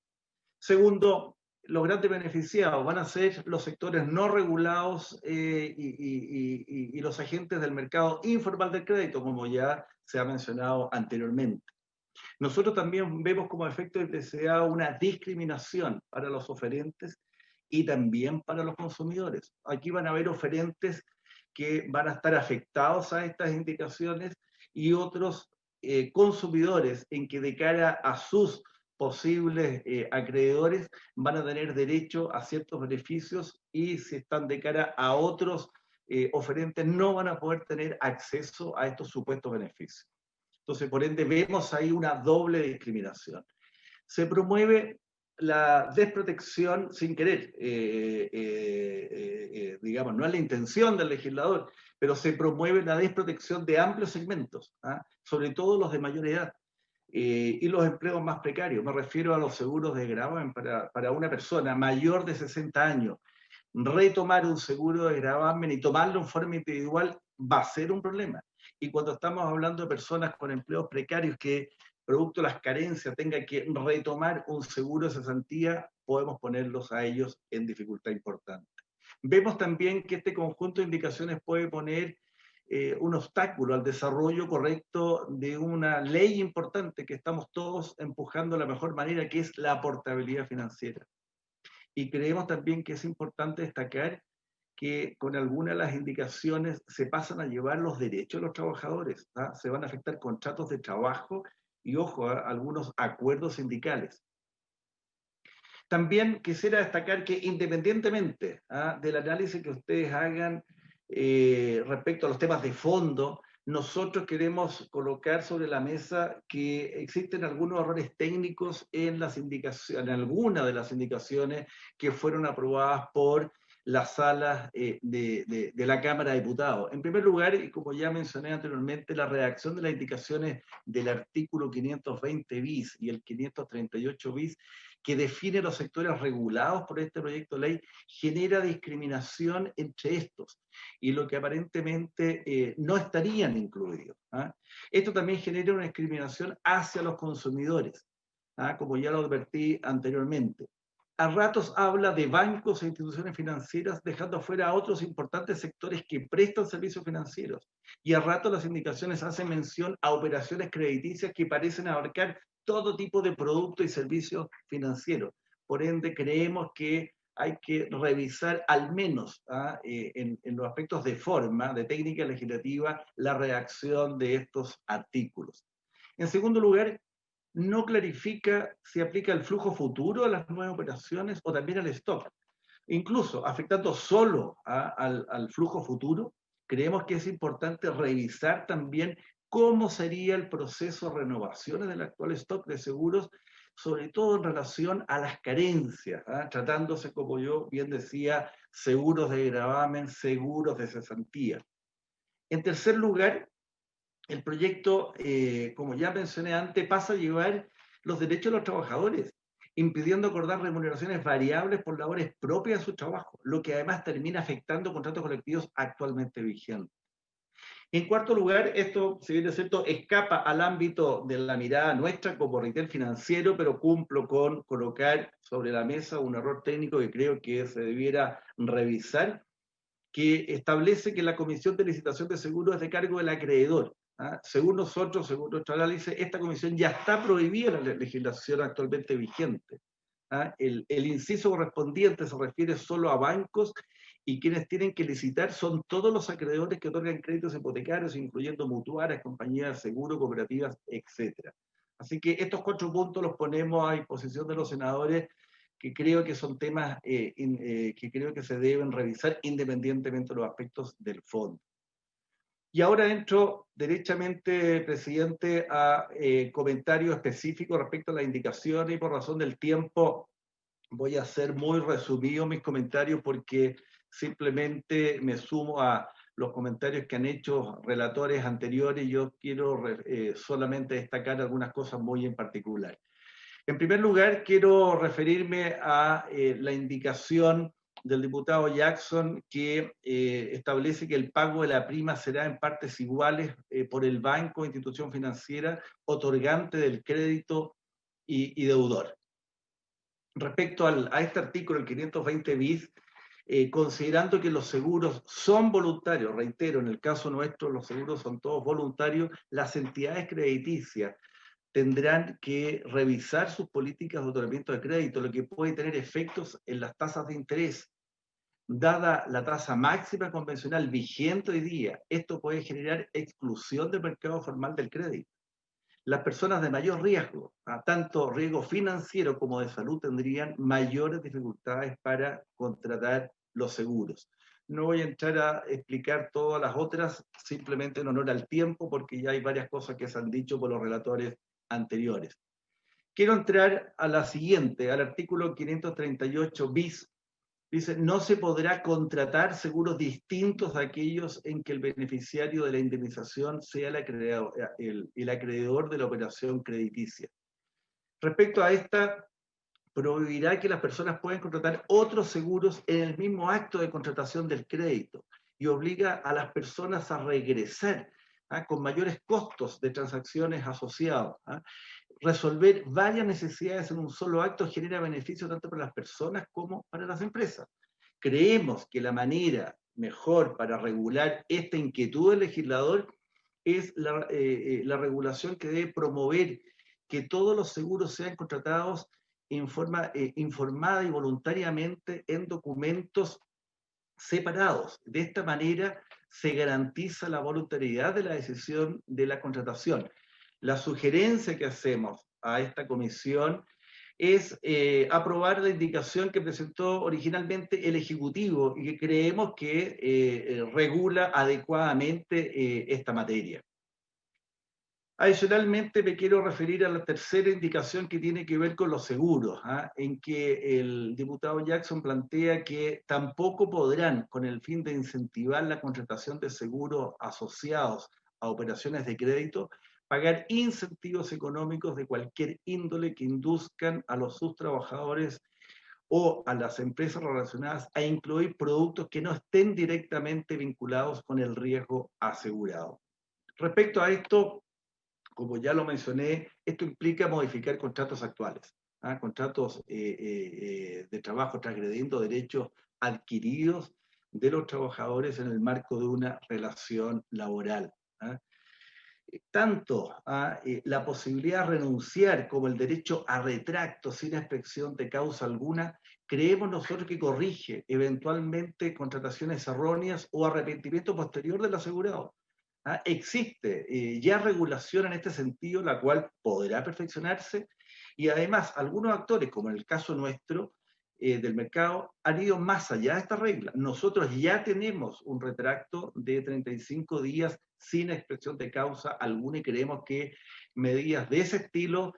S10: Segundo, los grandes beneficiados van a ser los sectores no regulados y los agentes del mercado informal del crédito, como ya se ha mencionado anteriormente. Nosotros también vemos como efecto indeseado una discriminación para los oferentes y también para los consumidores. Aquí van a haber oferentes que van a estar afectados a estas indicaciones y otros consumidores en que de cara a sus posibles acreedores van a tener derecho a ciertos beneficios, y si están de cara a otros oferentes no van a poder tener acceso a estos supuestos beneficios. Entonces, por ende, vemos ahí una doble discriminación. Se promueve la desprotección sin querer, digamos, no es la intención del legislador, pero se promueve la desprotección de amplios segmentos, sobre todo los de mayor edad, y los empleos más precarios. Me refiero a los seguros de gravamen para una persona mayor de 60 años. Retomar un seguro de gravamen y tomarlo en forma individual va a ser un problema. Y cuando estamos hablando de personas con empleos precarios que, producto de las carencias, tengan que retomar un seguro de cesantía, podemos ponerlos a ellos en dificultad importante. Vemos también que este conjunto de indicaciones puede poner un obstáculo al desarrollo correcto de una ley importante que estamos todos empujando de la mejor manera, que es la portabilidad financiera. Y creemos también que es importante destacar que con algunas de las indicaciones se pasan a llevar los derechos de los trabajadores, se van a afectar contratos de trabajo y, ojo, algunos acuerdos sindicales. También quisiera destacar que independientemente del análisis que ustedes hagan respecto a los temas de fondo, nosotros queremos colocar sobre la mesa que existen algunos errores técnicos en las indicaciones, en algunas de las indicaciones que fueron aprobadas por las salas de la Cámara de Diputados. En primer lugar, y como ya mencioné anteriormente, la redacción de las indicaciones del artículo 520 bis y el 538 bis, que define los sectores regulados por este proyecto de ley, genera discriminación entre estos y lo que aparentemente no estarían incluidos. Esto también genera una discriminación hacia los consumidores, como ya lo advertí anteriormente. A ratos habla de bancos e instituciones financieras, dejando afuera a otros importantes sectores que prestan servicios financieros. Y a ratos las indicaciones hacen mención a operaciones crediticias que parecen abarcar todo tipo de productos y servicios financieros. Por ende, creemos que hay que revisar al menos en los aspectos de forma, de técnica legislativa, la redacción de estos artículos. En segundo lugar, no clarifica si aplica el flujo futuro a las nuevas operaciones o también al stock. Incluso afectando solo al flujo futuro, creemos que es importante revisar también cómo sería el proceso de renovaciones del actual stock de seguros, sobre todo en relación a las carencias, tratándose, como yo bien decía, seguros de gravamen, seguros de cesantía. En tercer lugar, el proyecto, como ya mencioné antes, pasa a llevar los derechos de los trabajadores, impidiendo acordar remuneraciones variables por labores propias de su trabajo, lo que además termina afectando contratos colectivos actualmente vigentes. En cuarto lugar, esto, si bien es cierto, escapa al ámbito de la mirada nuestra como retail financiero, pero cumplo con colocar sobre la mesa un error técnico que creo que se debiera revisar, que establece que la comisión de licitación de seguros es de cargo del acreedor. Según nosotros, según nuestro análisis, esta comisión ya está prohibida en la legislación actualmente vigente. El inciso correspondiente se refiere solo a bancos y quienes tienen que licitar son todos los acreedores que otorgan créditos hipotecarios, incluyendo mutuarias, compañías de seguro, cooperativas, etc. Así que estos 4 puntos los ponemos a disposición de los senadores, que creo que son temas que creo que se deben revisar independientemente de los aspectos del fondo. Y ahora entro derechamente, presidente, a comentarios específicos respecto a las indicaciones, y por razón del tiempo voy a hacer muy resumido mis comentarios porque simplemente me sumo a los comentarios que han hecho relatores anteriores. Yo quiero solamente destacar algunas cosas muy en particular. En primer lugar, quiero referirme a la indicación del diputado Jackson que establece que el pago de la prima será en partes iguales por el banco o institución financiera otorgante del crédito y deudor. Respecto a este artículo, el 520 bis, considerando que los seguros son voluntarios, reitero, en el caso nuestro los seguros son todos voluntarios, las entidades crediticias tendrán que revisar sus políticas de otorgamiento de crédito, lo que puede tener efectos en las tasas de interés. Dada la tasa máxima convencional vigente hoy día, esto puede generar exclusión del mercado formal del crédito. Las personas de mayor riesgo, tanto riesgo financiero como de salud, tendrían mayores dificultades para contratar los seguros. No voy a entrar a explicar todas las otras, simplemente en honor al tiempo, porque ya hay varias cosas que se han dicho por los relatores anteriores. quiero entrar a la siguiente, al artículo 538 bis. Dice, no se podrá contratar seguros distintos a aquellos en que el beneficiario de la indemnización sea el acreedor de la operación crediticia. Respecto a esta, prohibirá que las personas puedan contratar otros seguros en el mismo acto de contratación del crédito y obliga a las personas a regresar con mayores costos de transacciones asociados. Resolver varias necesidades en un solo acto genera beneficio tanto para las personas como para las empresas. Creemos que la manera mejor para regular esta inquietud del legislador es la regulación que debe promover que todos los seguros sean contratados en forma informada y voluntariamente en documentos separados. De esta manera se garantiza la voluntariedad de la decisión de la contratación. La sugerencia que hacemos a esta comisión es aprobar la indicación que presentó originalmente el Ejecutivo y que creemos que regula adecuadamente esta materia. Adicionalmente, me quiero referir a la tercera indicación que tiene que ver con los seguros, en que el diputado Jackson plantea que tampoco podrán, con el fin de incentivar la contratación de seguros asociados a operaciones de crédito, pagar incentivos económicos de cualquier índole que induzcan a sus trabajadores o a las empresas relacionadas a incluir productos que no estén directamente vinculados con el riesgo asegurado. Respecto a esto, como ya lo mencioné, esto implica modificar contratos actuales, contratos de trabajo transgrediendo derechos adquiridos de los trabajadores en el marco de una relación laboral. Tanto la posibilidad de renunciar como el derecho a retracto sin expresión de causa alguna, creemos nosotros que corrige eventualmente contrataciones erróneas o arrepentimiento posterior del asegurado. Existe ya regulación en este sentido, la cual podrá perfeccionarse, y además algunos actores, como en el caso nuestro del mercado, han ido más allá de esta regla. Nosotros ya tenemos un retracto de 35 días sin expresión de causa alguna y creemos que medidas de ese estilo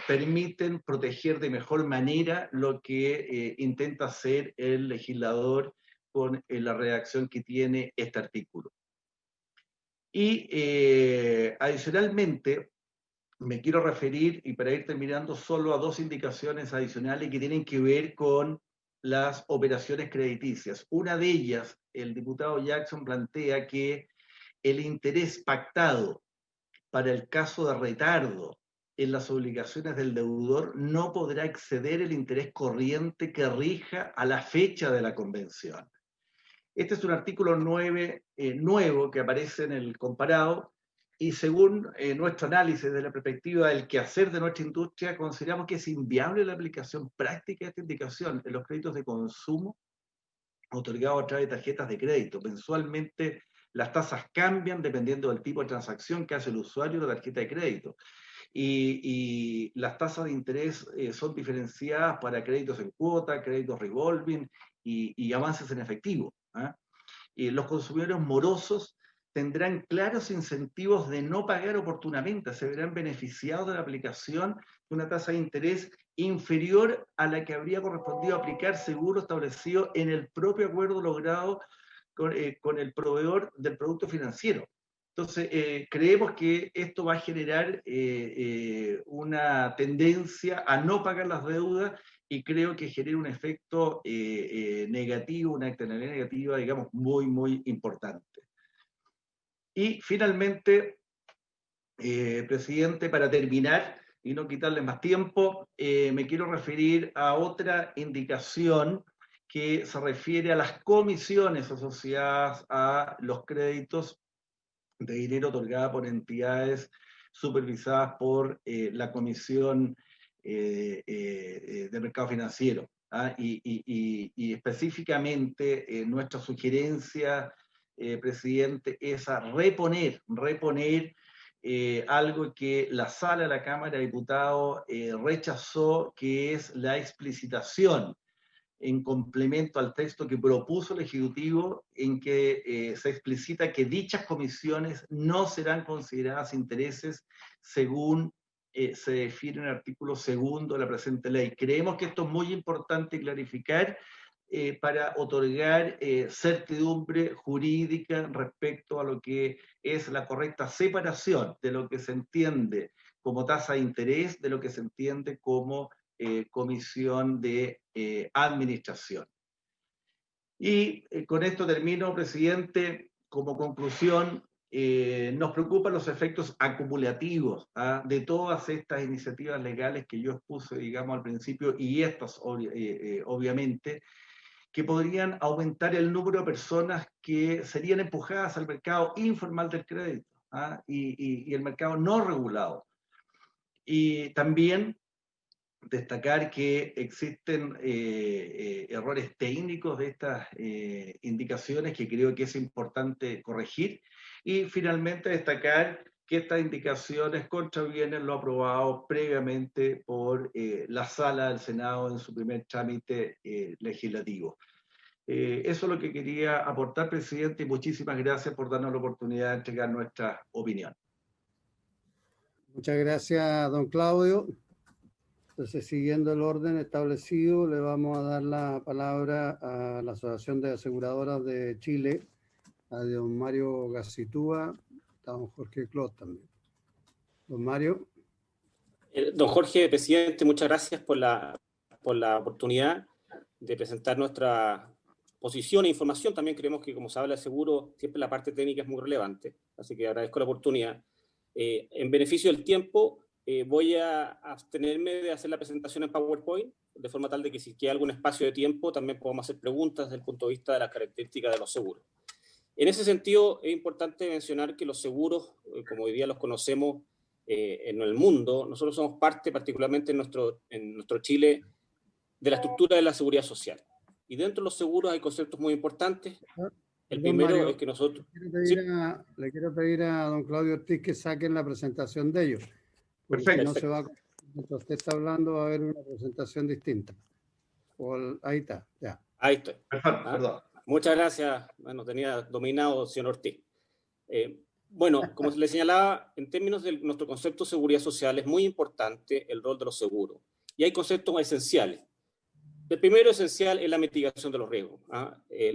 S10: permiten proteger de mejor manera lo que intenta hacer el legislador con la redacción que tiene este artículo. Y adicionalmente, me quiero referir, y para ir terminando, solo a dos indicaciones adicionales que tienen que ver con las operaciones crediticias. Una de ellas, el diputado Jackson plantea que el interés pactado para el caso de retardo en las obligaciones del deudor no podrá exceder el interés corriente que rija a la fecha de la convención. Este es un artículo 9 nuevo que aparece en el comparado y según nuestro análisis desde la perspectiva del quehacer de nuestra industria, consideramos que es inviable la aplicación práctica de esta indicación en los créditos de consumo otorgados a través de tarjetas de crédito. Mensualmente las tasas cambian dependiendo del tipo de transacción que hace el usuario de la tarjeta de crédito. Y las tasas de interés son diferenciadas para créditos en cuota, créditos revolving y avances en efectivo. Y los consumidores morosos tendrán claros incentivos de no pagar oportunamente, se verán beneficiados de la aplicación de una tasa de interés inferior a la que habría correspondido aplicar seguro establecido en el propio acuerdo logrado con el proveedor del producto financiero. Entonces, creemos que esto va a generar una tendencia a no pagar las deudas y creo que genera un efecto negativo, una externalidad negativa, digamos, muy, muy importante. Y finalmente, presidente, para terminar y no quitarle más tiempo, me quiero referir a otra indicación que se refiere a las comisiones asociadas a los créditos de dinero otorgada por entidades supervisadas por la Comisión de Mercado Financiero. Y específicamente nuestra sugerencia, presidente, es a reponer algo que la Sala de la Cámara de Diputados rechazó, que es la explicitación en complemento al texto que propuso el Ejecutivo, en que se explicita que dichas comisiones no serán consideradas intereses según se define en el artículo 2 de la presente ley. Creemos que esto es muy importante clarificar para otorgar certidumbre jurídica respecto a lo que es la correcta separación de lo que se entiende como tasa de interés de lo que se entiende como comisión de administración. Y con esto termino, presidente. Como conclusión, nos preocupan los efectos acumulativos de todas estas iniciativas legales que yo expuse, digamos, al principio, y estas, obviamente, que podrían aumentar el número de personas que serían empujadas al mercado informal del crédito y el mercado no regulado. Y también destacar que existen errores técnicos de estas indicaciones que creo que es importante corregir. Y finalmente destacar que estas indicaciones contravienen lo aprobado previamente por la Sala del Senado en su primer trámite legislativo. Eso es lo que quería aportar, presidente, y muchísimas gracias por darnos la oportunidad de entregar nuestra opinión.
S1: Muchas gracias, don Claudio. Entonces, siguiendo el orden establecido, le vamos a dar la palabra a la Asociación de Aseguradoras de Chile, a don Mario Gacitúa, a don Jorge Clot también. Don Mario.
S11: Don Jorge, presidente, muchas gracias por la oportunidad de presentar nuestra posición e información. También creemos que, como se habla de seguro, siempre la parte técnica es muy relevante, así que agradezco la oportunidad. En beneficio del tiempo, voy a abstenerme de hacer la presentación en PowerPoint, de forma tal de que si queda algún espacio de tiempo, también podamos hacer preguntas desde el punto de vista de las características de los seguros. En ese sentido, es importante mencionar que los seguros, como hoy día los conocemos en el mundo, nosotros somos parte, particularmente en nuestro Chile, de la estructura de la seguridad social. Y dentro de los seguros hay conceptos muy importantes. El primero, Mario, es que nosotros...
S1: Le quiero pedir a don Claudio Ortiz que saquen la presentación de ellos.
S10: Perfecto.
S1: No se va, mientras usted está hablando, va a haber una presentación distinta. Ahí está, ya.
S11: Ahí estoy.
S10: Perdón.
S11: Muchas gracias. Bueno, tenía dominado, señor Ortiz. Bueno, como les señalaba, en términos de nuestro concepto de seguridad social, es muy importante el rol de los seguros. Y hay conceptos esenciales. El primero esencial es la mitigación de los riesgos.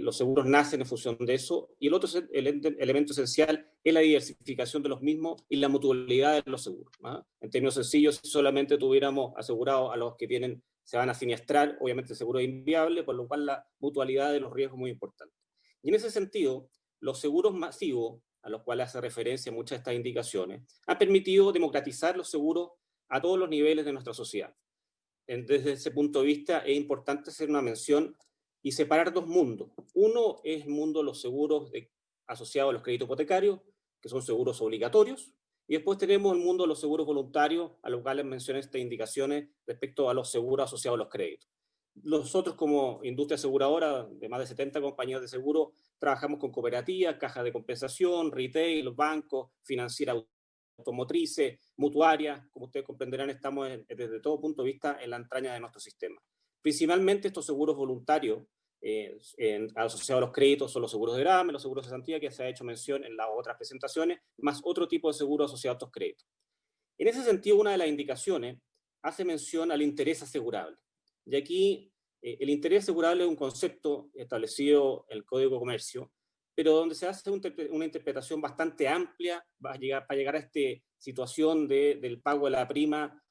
S11: Los seguros nacen en función de eso. Y el otro elemento esencial es la diversificación de los mismos y la mutualidad de los seguros. En términos sencillos, si solamente tuviéramos asegurados a los que se van a siniestrar, obviamente el seguro es inviable, por lo cual la mutualidad de los riesgos es muy importante. Y en ese sentido, los seguros masivos, a los cuales hace referencia muchas de estas indicaciones, han permitido democratizar los seguros a todos los niveles de nuestra sociedad. Desde ese punto de vista es importante hacer una mención y separar dos mundos. Uno es el mundo de los seguros asociados a los créditos hipotecarios, que son seguros obligatorios, y después tenemos el mundo de los seguros voluntarios, a los cuales mencioné estas indicaciones respecto a los seguros asociados a los créditos. Nosotros, como industria aseguradora de más de 70 compañías de seguro, trabajamos con cooperativas, cajas de compensación, retail, bancos, financieras automotrices, mutuarias. Como ustedes comprenderán, estamos desde todo punto de vista en la entraña de nuestro sistema. Principalmente estos seguros voluntarios asociados a los créditos son los seguros de gravamen, los seguros de cesantía, que se ha hecho mención en las otras presentaciones, más otro tipo de seguros asociados a estos créditos. En ese sentido, una de las indicaciones hace mención al interés asegurable. Y aquí el interés asegurable es un concepto establecido en el Código de Comercio, pero donde se hace una interpretación bastante amplia para llegar a esta situación del pago de la prima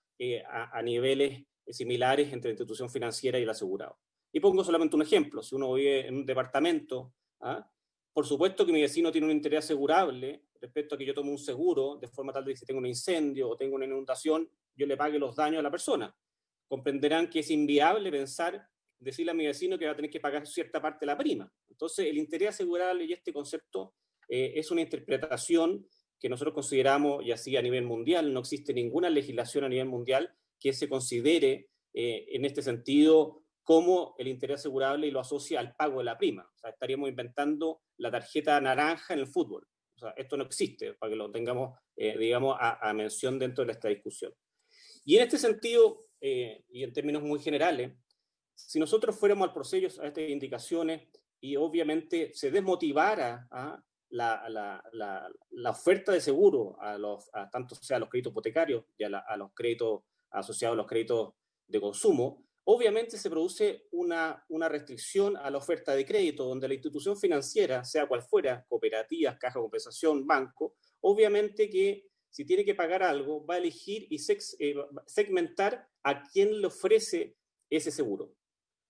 S11: a niveles similares entre la institución financiera y el asegurado. Y pongo solamente un ejemplo. Si uno vive en un departamento, por supuesto que mi vecino tiene un interés asegurable respecto a que yo tome un seguro, de forma tal de que si tengo un incendio o tengo una inundación, yo le pague los daños a la persona. Comprenderán que es inviable decirle a mi vecino que va a tener que pagar cierta parte de la prima. Entonces, el interés asegurable y este concepto es una interpretación que nosotros consideramos, y así a nivel mundial, no existe ninguna legislación a nivel mundial que se considere en este sentido como el interés asegurable y lo asocia al pago de la prima. O sea, estaríamos inventando la tarjeta naranja en el fútbol. O sea, esto no existe, para que lo tengamos, digamos, a mención dentro de esta discusión. Y en este sentido, y en términos muy generales, si nosotros fuéramos al proceso a estas indicaciones y obviamente se desmotivara la oferta de seguro tanto sea a los créditos hipotecarios y a los créditos asociados a los créditos de consumo, obviamente se produce una restricción a la oferta de crédito, donde la institución financiera, sea cual fuera, cooperativas, caja de compensación, banco, obviamente que si tiene que pagar algo, va a elegir y segmentar a quién le ofrece ese seguro.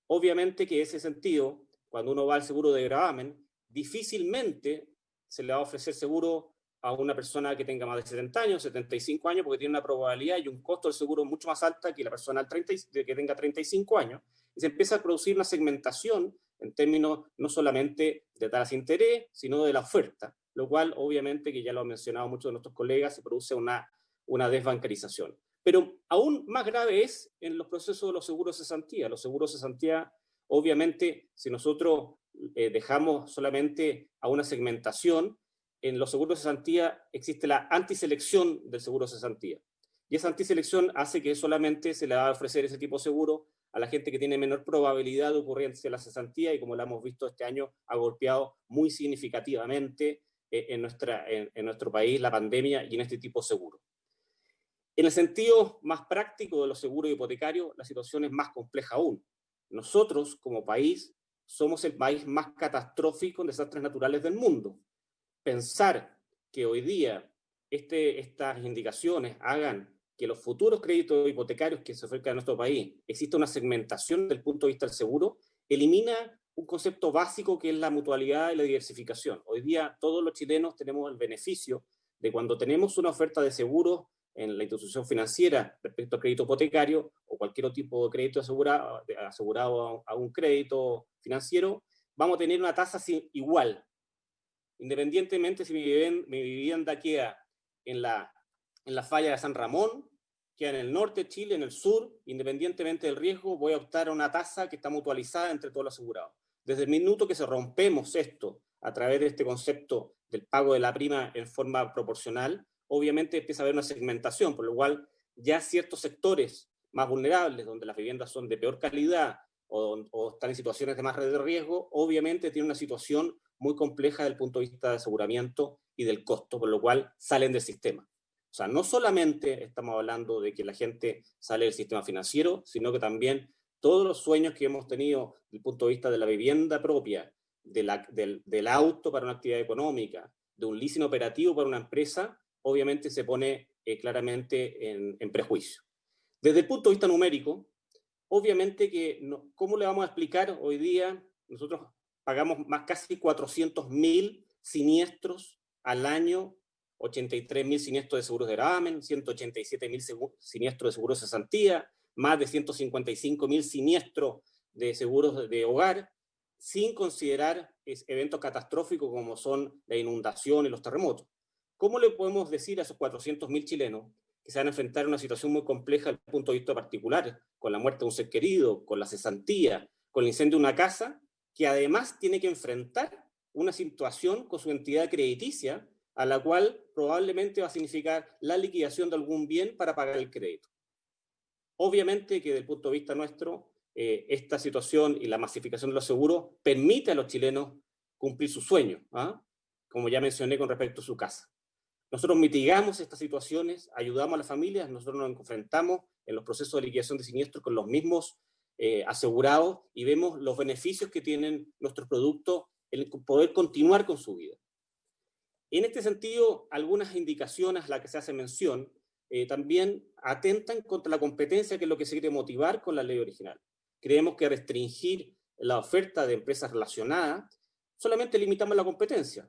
S11: Obviamente que en ese sentido, cuando uno va al seguro de gravamen, difícilmente se le va a ofrecer seguro a una persona que tenga más de 70 años, 75 años, porque tiene una probabilidad y un costo del seguro mucho más alta que la persona que tenga 35 años. Y se empieza a producir una segmentación en términos no solamente de tasas de interés, sino de la oferta, lo cual obviamente, que ya lo han mencionado muchos de nuestros colegas, se produce una desbancarización. Pero aún más grave es en los procesos de los seguros de cesantía. Los seguros de cesantía, obviamente, si nosotros dejamos solamente a una segmentación, en los seguros de cesantía existe la antiselección del seguro de cesantía. Y esa antiselección hace que solamente se le va a ofrecer ese tipo de seguro a la gente que tiene menor probabilidad de ocurrencia de la cesantía, y como lo hemos visto este año, ha golpeado muy significativamente en nuestro país la pandemia y en este tipo de seguro. En el sentido más práctico de los seguros hipotecarios, la situación es más compleja aún. Nosotros, como país, somos el país más catastrófico en desastres naturales del mundo. Pensar que hoy día estas indicaciones hagan que los futuros créditos hipotecarios que se ofrezcan en nuestro país exista una segmentación desde el punto de vista del seguro, elimina un concepto básico que es la mutualidad y la diversificación. Hoy día todos los chilenos tenemos el beneficio de cuando tenemos una oferta de seguro en la institución financiera respecto al crédito hipotecario o cualquier otro tipo de crédito asegurado a un crédito financiero, vamos a tener una tasa igual, independientemente si mi vivienda queda en la falla de San Ramón, queda en el norte de Chile, en el sur, independientemente del riesgo, voy a optar a una tasa que está mutualizada entre todos los asegurados. Desde el minuto que se rompemos esto a través de este concepto del pago de la prima en forma proporcional, obviamente empieza a haber una segmentación, por lo cual ya ciertos sectores más vulnerables, donde las viviendas son de peor calidad o están en situaciones de más de riesgo, obviamente tienen una situación muy compleja desde el punto de vista de aseguramiento y del costo, por lo cual salen del sistema. O sea, no solamente estamos hablando de que la gente sale del sistema financiero, sino que también todos los sueños que hemos tenido desde el punto de vista de la vivienda propia, del auto para una actividad económica, de un leasing operativo para una empresa, obviamente se pone claramente en prejuicio. Desde el punto de vista numérico, obviamente que, ¿cómo le vamos a explicar hoy día? Nosotros pagamos casi 400.000 siniestros al año, 83.000 siniestros de seguros de gravamen, 187.000 siniestros de seguros de cesantía, más de 155.000 siniestros de seguros de hogar, sin considerar eventos catastróficos como son la inundación y los terremotos. ¿Cómo le podemos decir a esos 400.000 chilenos que se van a enfrentar a una situación muy compleja desde el punto de vista particular, con la muerte de un ser querido, con la cesantía, con el incendio de una casa, que además tiene que enfrentar una situación con su entidad crediticia, a la cual probablemente va a significar la liquidación de algún bien para pagar el crédito? Obviamente que desde el punto de vista nuestro, esta situación y la masificación de los seguros permite a los chilenos cumplir sus sueños, como ya mencioné con respecto a su casa. Nosotros mitigamos estas situaciones, ayudamos a las familias, nosotros nos enfrentamos en los procesos de liquidación de siniestros con los mismos asegurados y vemos los beneficios que tienen nuestros productos en poder continuar con su vida. En este sentido, algunas indicaciones a las que se hace mención también atentan contra la competencia, que es lo que se quiere motivar con la ley original. Creemos que restringir la oferta de empresas relacionadas solamente limitamos la competencia,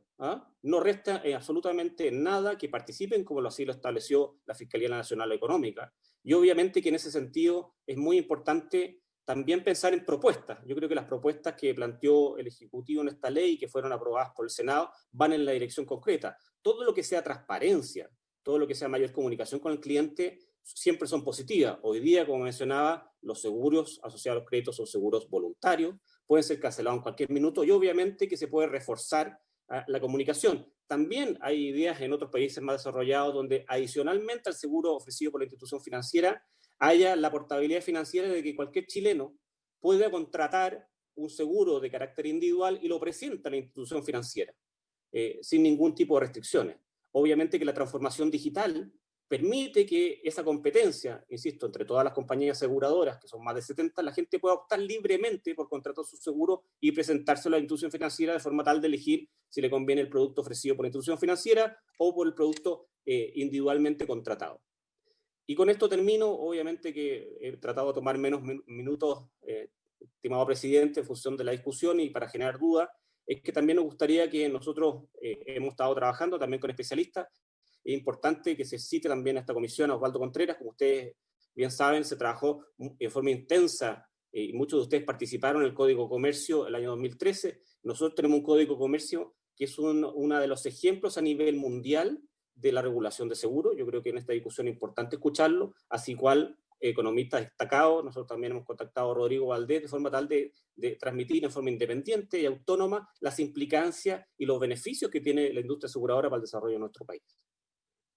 S11: no resta absolutamente nada que participen, como así lo estableció la Fiscalía Nacional Económica. Y obviamente que en ese sentido es muy importante también pensar en propuestas. Yo creo que las propuestas que planteó el Ejecutivo en esta ley, que fueron aprobadas por el Senado, van en la dirección concreta. Todo lo que sea transparencia, todo lo que sea mayor comunicación con el cliente, siempre son positivas. Hoy día, como mencionaba, los seguros asociados a los créditos son seguros voluntarios, pueden ser cancelados en cualquier minuto y obviamente que se puede reforzar la comunicación. También hay ideas en otros países más desarrollados donde adicionalmente al seguro ofrecido por la institución financiera haya la portabilidad financiera de que cualquier chileno pueda contratar un seguro de carácter individual y lo presenta a la institución financiera. sin ningún tipo de restricciones. Obviamente que la transformación digital permite que esa competencia, insisto, entre todas las compañías aseguradoras, que son más de 70, la gente pueda optar libremente por contratar su seguro y presentárselo a la institución financiera de forma tal de elegir si le conviene el producto ofrecido por la institución financiera o por el producto individualmente contratado. Y con esto termino. Obviamente que he tratado de tomar menos minutos, estimado presidente, en función de la discusión y para generar dudas. Es que también nos gustaría que nosotros hemos estado trabajando también con especialistas. Es importante que se cite también a esta comisión a Osvaldo Contreras. Como ustedes bien saben, se trabajó en forma intensa y muchos de ustedes participaron en el Código de Comercio el año 2013. Nosotros tenemos un Código de Comercio que es uno de los ejemplos a nivel mundial de la regulación de seguros. Yo creo que en esta discusión es importante escucharlo, así cual economistas destacados. Nosotros también hemos contactado a Rodrigo Valdés de forma tal de transmitir en forma independiente y autónoma las implicancias y los beneficios que tiene la industria aseguradora para el desarrollo de nuestro país.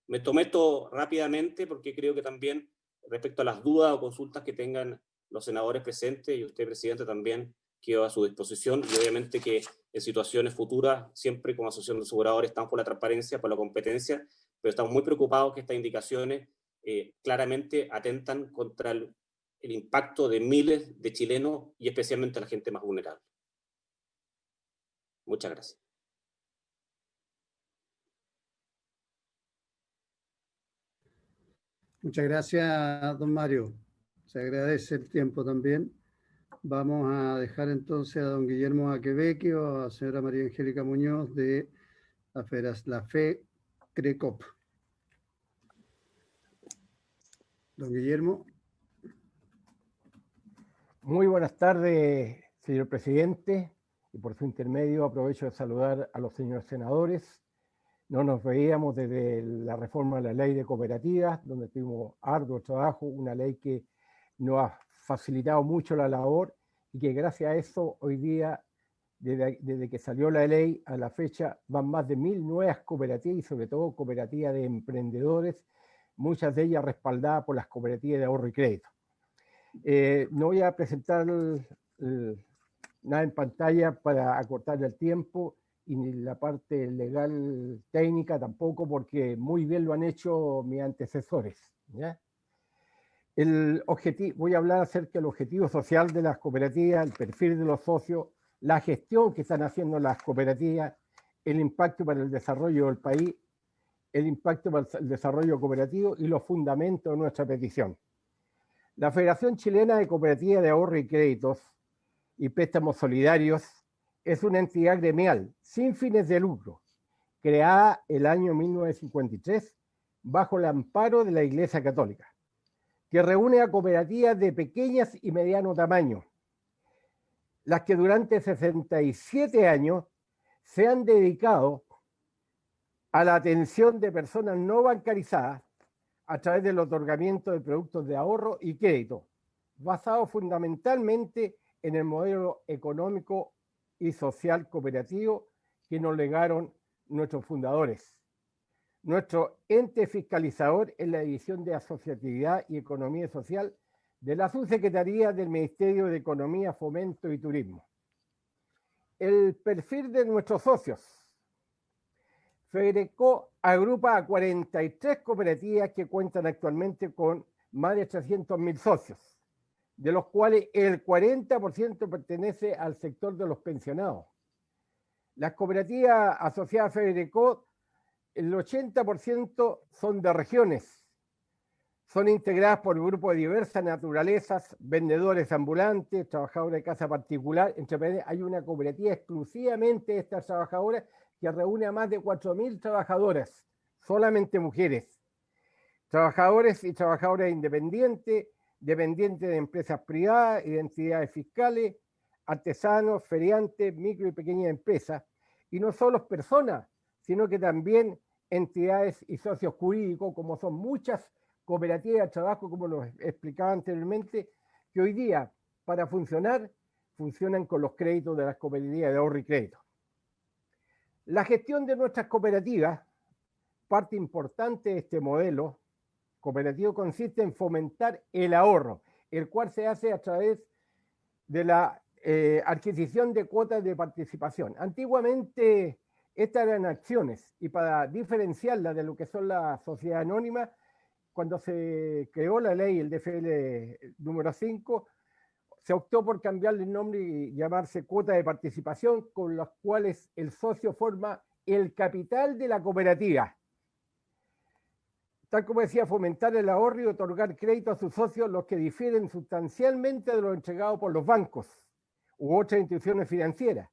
S11: Me tomé esto rápidamente porque creo que también respecto a las dudas o consultas que tengan los senadores presentes y usted, presidente, también quedo a su disposición, y obviamente que en situaciones futuras siempre como asociación de aseguradores estamos por la transparencia, por la competencia, pero estamos muy preocupados que estas indicaciones claramente atentan contra el impacto de miles de chilenos y especialmente a la gente más vulnerable. Muchas gracias.
S1: Muchas gracias, don Mario. Se agradece el tiempo también. Vamos a dejar entonces a don Guillermo Aquevecchio, a la señora María Angélica Muñoz de la FECRECOP. Don Guillermo.
S12: Muy buenas tardes, señor presidente, y por su intermedio aprovecho de saludar a los señores senadores. No nos veíamos desde la reforma de la ley de cooperativas, donde tuvimos arduo trabajo, una ley que nos ha facilitado mucho la labor y que gracias a eso hoy día, desde que salió la ley a la fecha, van más de 1000 nuevas cooperativas y sobre todo cooperativas de emprendedores, muchas de ellas respaldadas por las cooperativas de ahorro y crédito. No voy a presentar nada en pantalla para acortar el tiempo, y ni la parte legal técnica tampoco, porque muy bien lo han hecho mis antecesores, ¿ya? Voy a hablar acerca del objetivo social de las cooperativas, el perfil de los socios, la gestión que están haciendo las cooperativas, el impacto para el desarrollo del país, el impacto para el desarrollo cooperativo y los fundamentos de nuestra petición. La Federación Chilena de Cooperativas de Ahorro y Créditos y Préstamos Solidarios es una entidad gremial sin fines de lucro, creada el año 1953 bajo el amparo de la Iglesia Católica, que reúne a cooperativas de pequeñas y mediano tamaño, las que durante 67 años se han dedicado a la atención de personas no bancarizadas a través del otorgamiento de productos de ahorro y crédito, basado fundamentalmente en el modelo económico y social cooperativo que nos legaron nuestros fundadores. Nuestro ente fiscalizador es la División de Asociatividad y Economía Social de la Subsecretaría del Ministerio de Economía, Fomento y Turismo. El perfil de nuestros socios. FEDERECO agrupa a 43 cooperativas que cuentan actualmente con más de 300.000 socios, de los cuales el 40% pertenece al sector de los pensionados. Las cooperativas asociadas a FEDERECO, el 80% son de regiones, son integradas por grupos de diversas naturalezas, vendedores ambulantes, trabajadores de casa particular. Hay una cooperativa exclusivamente de estas trabajadoras que reúne a más de 4.000 trabajadoras, solamente mujeres, trabajadores y trabajadoras independientes, dependientes de empresas privadas, identidades fiscales, artesanos, feriantes, micro y pequeñas empresas, y no solo personas, sino que también entidades y socios jurídicos, como son muchas cooperativas de trabajo, como lo explicaba anteriormente, que hoy día, para funcionar, funcionan con los créditos de las cooperativas de ahorro y crédito. La gestión de nuestras cooperativas, parte importante de este modelo cooperativo, consiste en fomentar el ahorro, el cual se hace a través de la adquisición de cuotas de participación. Antiguamente Estas eran acciones, y para diferenciarla de lo que son las sociedades anónimas, cuando se creó la ley, el DFL número 5, se optó por cambiarle el nombre y llamarse cuota de participación, con las cuales el socio forma el capital de la cooperativa. Tal como decía, fomentar el ahorro y otorgar crédito a sus socios, los que difieren sustancialmente de lo entregado por los bancos u otras instituciones financieras,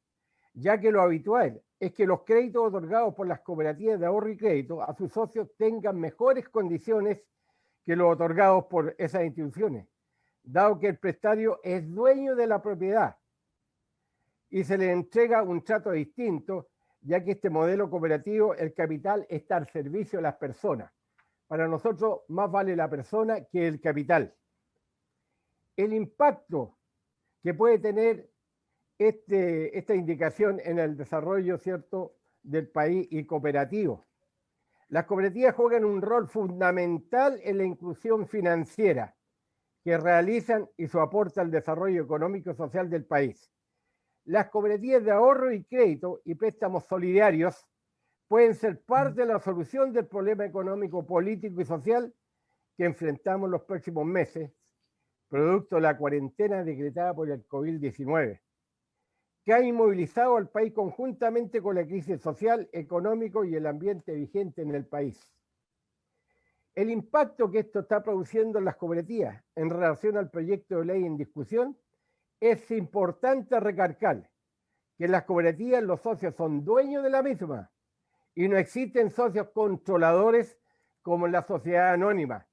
S12: ya que lo habitual es que los créditos otorgados por las cooperativas de ahorro y crédito a sus socios tengan mejores condiciones que los otorgados por esas instituciones, dado que el prestatario es dueño de la propiedad y se le entrega un trato distinto, ya que este modelo cooperativo, el capital está al servicio de las personas. Para nosotros más vale la persona que el capital. El impacto que puede tener esta indicación en el desarrollo, ¿cierto?, del país y cooperativo. Las cooperativas juegan un rol fundamental en la inclusión financiera que realizan y su aporte al desarrollo económico y social del país. Las cooperativas de ahorro y crédito y préstamos solidarios pueden ser parte de la solución del problema económico, político y social que enfrentamos los próximos meses, producto de la cuarentena decretada por el COVID-19, que ha inmovilizado al país conjuntamente con la crisis social, económico y el ambiente vigente en el país. El impacto que esto está produciendo en las cooperativas en relación al proyecto de ley en discusión es importante recalcar que en las cooperativas los socios son dueños de la misma y no existen socios controladores como en la sociedad anónima,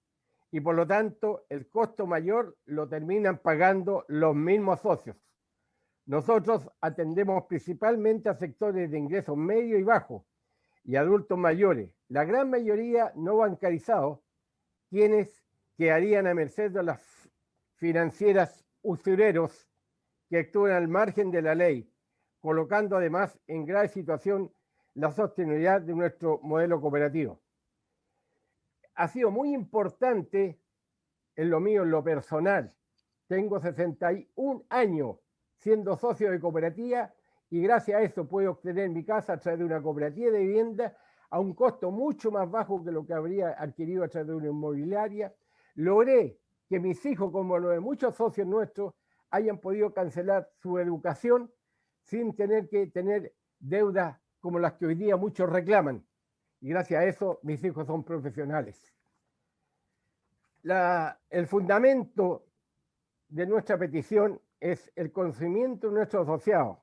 S12: y por lo tanto el costo mayor lo terminan pagando los mismos socios. Nosotros atendemos principalmente a sectores de ingresos medios y bajos y adultos mayores, la gran mayoría no bancarizados, quienes quedarían a merced de las financieras usureros que actúan al margen de la ley, colocando además en grave situación la sostenibilidad de nuestro modelo cooperativo. Ha sido muy importante en lo mío, en lo personal. Tengo 61 años siendo socio de cooperativa y gracias a eso puedo obtener mi casa a través de una cooperativa de vivienda a un costo mucho más bajo que lo que habría adquirido a través de una inmobiliaria. Logré que mis hijos, como lo de muchos socios nuestros, hayan podido cancelar su educación sin tener que tener deudas como las que hoy día muchos reclaman. Y gracias a eso mis hijos son profesionales. El fundamento de nuestra petición es el conocimiento de nuestros asociados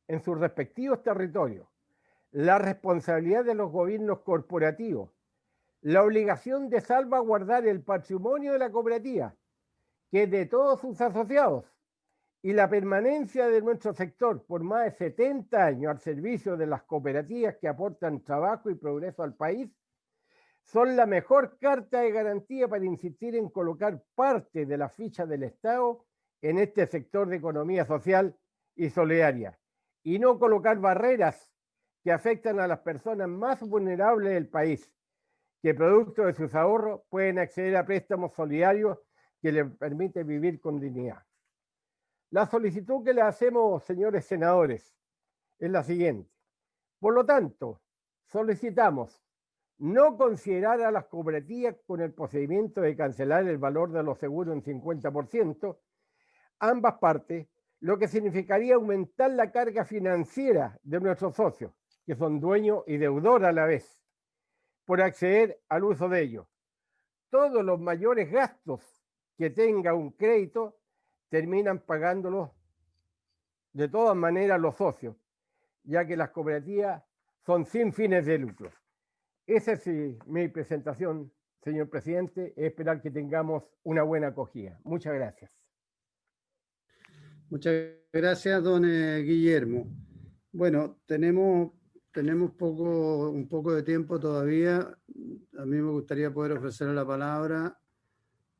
S12: en sus respectivos territorios, la responsabilidad de los gobiernos corporativos, la obligación de salvaguardar el patrimonio de la cooperativa, que es de todos sus asociados, y la permanencia de nuestro sector por más de 70 años al servicio de las cooperativas que aportan trabajo y progreso al país, son la mejor carta de garantía para insistir en colocar parte de la ficha del Estado en este sector de economía social y solidaria, y no colocar barreras que afectan a las personas más vulnerables del país, que producto de sus ahorros pueden acceder a préstamos solidarios que les permiten vivir con dignidad. La solicitud que le hacemos, señores senadores, es la siguiente. Por lo tanto, solicitamos no considerar a las cooperativas con el procedimiento de cancelar el valor de los seguros en 50%, ambas partes, lo que significaría aumentar la carga financiera de nuestros socios, que son dueños y deudores a la vez, por acceder al uso de ellos. Todos los mayores gastos que tenga un crédito terminan pagándolos de todas maneras los socios, ya que las cooperativas son sin fines de lucro. Esa es mi presentación, señor presidente. Esperar que tengamos una buena acogida. Muchas gracias.
S1: Muchas gracias, don Guillermo. Bueno, tenemos un poco de tiempo todavía. A mí me gustaría poder ofrecer la palabra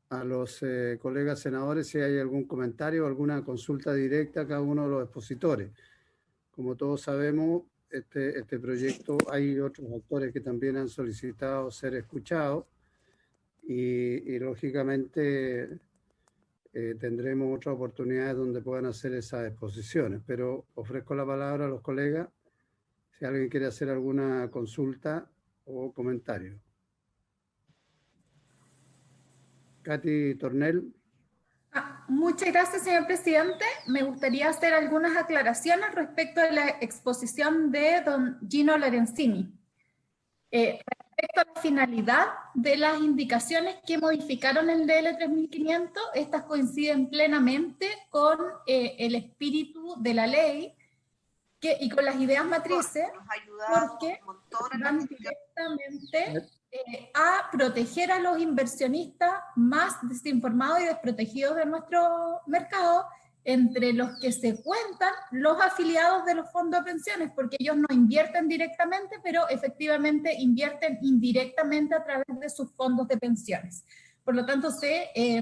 S1: a los colegas senadores si hay algún comentario o alguna consulta directa a cada uno de los expositores. Como todos sabemos, este proyecto, hay otros actores que también han solicitado ser escuchados y lógicamente tendremos otras oportunidades donde puedan hacer esas exposiciones, pero ofrezco la palabra a los colegas si si alguien quiere hacer alguna consulta o comentario. Katy Tornel.
S13: Muchas gracias, señor presidente. Me gustaría hacer algunas aclaraciones respecto a la exposición de don Gino Lorenzini. Respecto a la finalidad de las indicaciones que modificaron el DL 3500, estas coinciden plenamente con el espíritu de la ley y con las ideas matrices, porque van directamente a proteger a los inversionistas más desinformados y desprotegidos de nuestro mercado, entre los que se cuentan los afiliados de los fondos de pensiones, porque ellos no invierten directamente, pero efectivamente invierten indirectamente a través de sus fondos de pensiones. Por lo tanto, se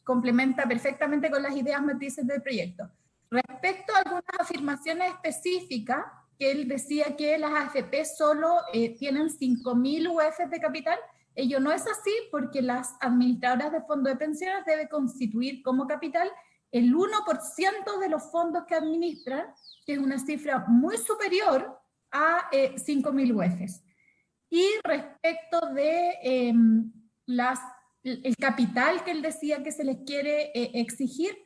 S13: complementa perfectamente con las ideas matrices del proyecto. Respecto a algunas afirmaciones específicas, que él decía que las AFP solo tienen 5.000 UF de capital, ello no es así, porque las administradoras de fondos de pensiones deben constituir como capital el 1% de los fondos que administran, que es una cifra muy superior a 5.000 UFs. Y respecto de el capital que él decía que se les quiere exigir,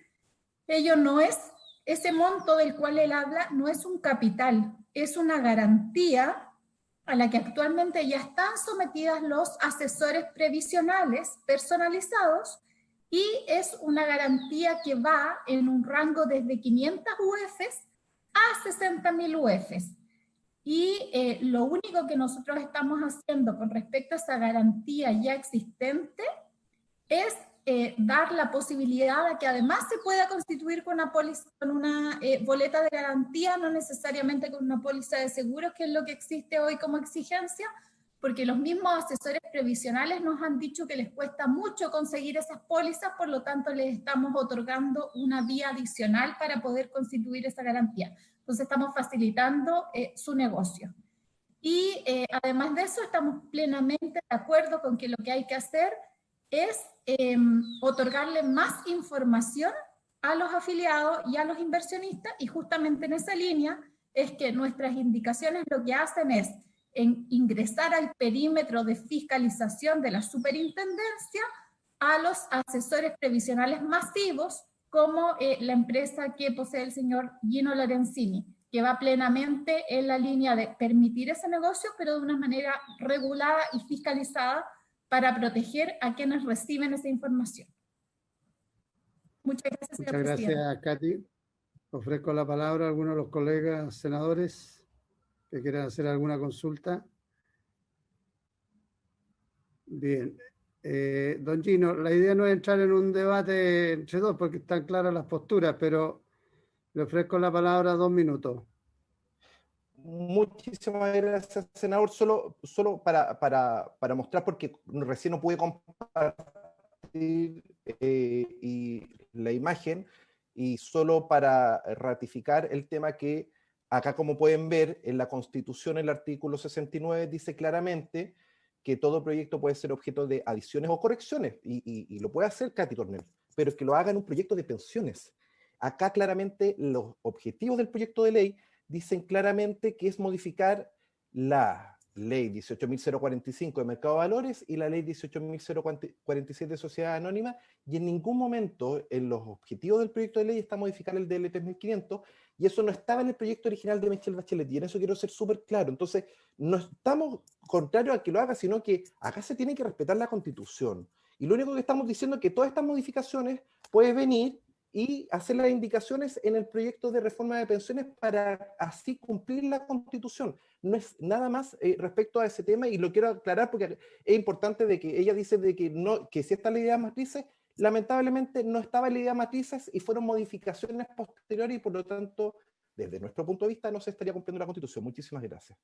S13: ello no es, ese monto del cual él habla no es un capital, es una garantía a la que actualmente ya están sometidas los asesores previsionales personalizados, y es una garantía que va en un rango desde 500 UFs a 60.000 UFs. Y lo único que nosotros estamos haciendo con respecto a esa garantía ya existente es dar la posibilidad de que además se pueda constituir con una boleta de garantía, no necesariamente con una póliza de seguros, que es lo que existe hoy como exigencia, porque los mismos asesores previsionales nos han dicho que les cuesta mucho conseguir esas pólizas, por lo tanto les estamos otorgando una vía adicional para poder constituir esa garantía. Entonces estamos facilitando su negocio. Y además de eso, estamos plenamente de acuerdo con que lo que hay que hacer es otorgarle más información a los afiliados y a los inversionistas, y justamente en esa línea es que nuestras indicaciones lo que hacen es ingresar al perímetro de fiscalización de la superintendencia a los asesores previsionales masivos, como la empresa que posee el señor Gino Lorenzini, que va plenamente en la línea de permitir ese negocio, pero de una manera regulada y fiscalizada, para proteger a quienes reciben esa información. Muchas gracias, señor presidente.
S1: Muchas gracias, Katy. Ofrezco la palabra a algunos de los colegas senadores que quieran hacer alguna consulta. Bien. Don Gino, la idea no es entrar en un debate entre dos porque están claras las posturas, pero le ofrezco la palabra 2 minutos.
S8: Muchísimas gracias, senador. Solo para mostrar, porque recién no pude compartir la imagen, y solo para ratificar el tema que acá, como pueden ver, en la Constitución, el artículo 69 dice claramente que todo proyecto puede ser objeto de adiciones o correcciones, y lo puede hacer Katy Tornel, pero es que lo haga en un proyecto de pensiones. Acá claramente los objetivos del proyecto de ley dicen claramente que es modificar la ley 18.045 de mercado de valores y la ley 18.046 de sociedad anónima, y en ningún momento en los objetivos del proyecto de ley está modificar el DL 3500, y eso no estaba en el proyecto original de Michelle Bachelet, y en eso quiero ser súper claro. Entonces, no estamos contrarios a que lo haga, sino que acá se tiene que respetar la Constitución, y lo único que estamos diciendo es que todas estas modificaciones pueden venir y hacer las indicaciones en el proyecto de reforma de pensiones para así cumplir la Constitución. No es nada más respecto a ese tema, y lo quiero aclarar porque es importante, de que ella dice de que, no, que si está la idea matrices, lamentablemente no estaba la idea matrices y fueron modificaciones posteriores, y por lo tanto, desde nuestro punto de vista, no se estaría cumpliendo la Constitución. Muchísimas gracias.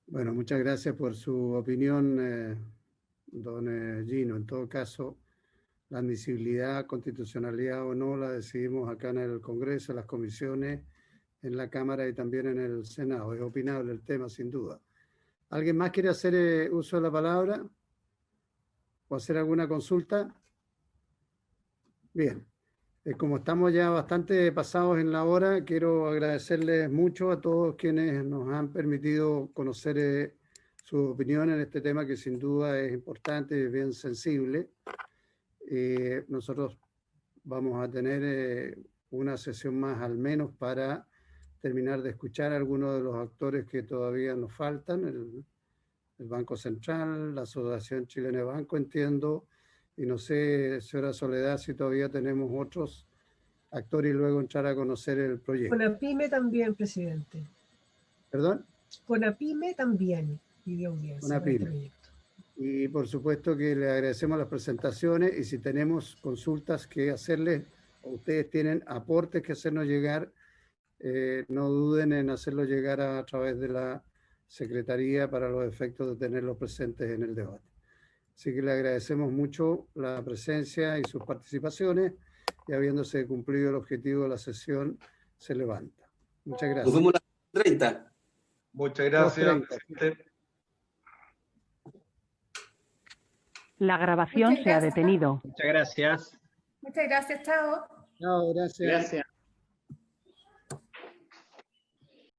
S1: Bueno, muchas gracias por su opinión, don Gino. En todo caso, la admisibilidad, constitucionalidad o no, la decidimos acá en el Congreso, en las comisiones, en la Cámara y también en el Senado. Es opinable el tema, sin duda. ¿Alguien más quiere hacer uso de la palabra o hacer alguna consulta? Bien. Como estamos ya bastante pasados en la hora, quiero agradecerles mucho a todos quienes nos han permitido conocer su opinión en este tema que sin duda es importante y bien sensible. Nosotros vamos a tener una sesión más al menos para terminar de escuchar a algunos de los actores que todavía nos faltan, el Banco Central, la Asociación Chilena de Banco, entiendo, y no sé, señora Soledad, si todavía tenemos otros actores y luego entrar a conocer el proyecto.
S2: CONAPYME también, presidente.
S1: ¿Perdón?
S2: CONAPYME también pidió audiencia.
S1: CONAPYME. Y por supuesto que le agradecemos las presentaciones y si tenemos consultas que hacerles o ustedes tienen aportes que hacernos llegar, no duden en hacerlo llegar a través de la Secretaría para los efectos de tenerlos presentes en el debate. Así que le agradecemos mucho la presencia y sus participaciones y habiéndose cumplido el objetivo de la sesión, se levanta. Muchas gracias.
S5: Nos vemos a las 30.
S10: Muchas gracias.
S14: La grabación se ha detenido.
S9: Muchas gracias.
S13: Muchas gracias, chao.
S1: Chao, gracias.
S6: Gracias.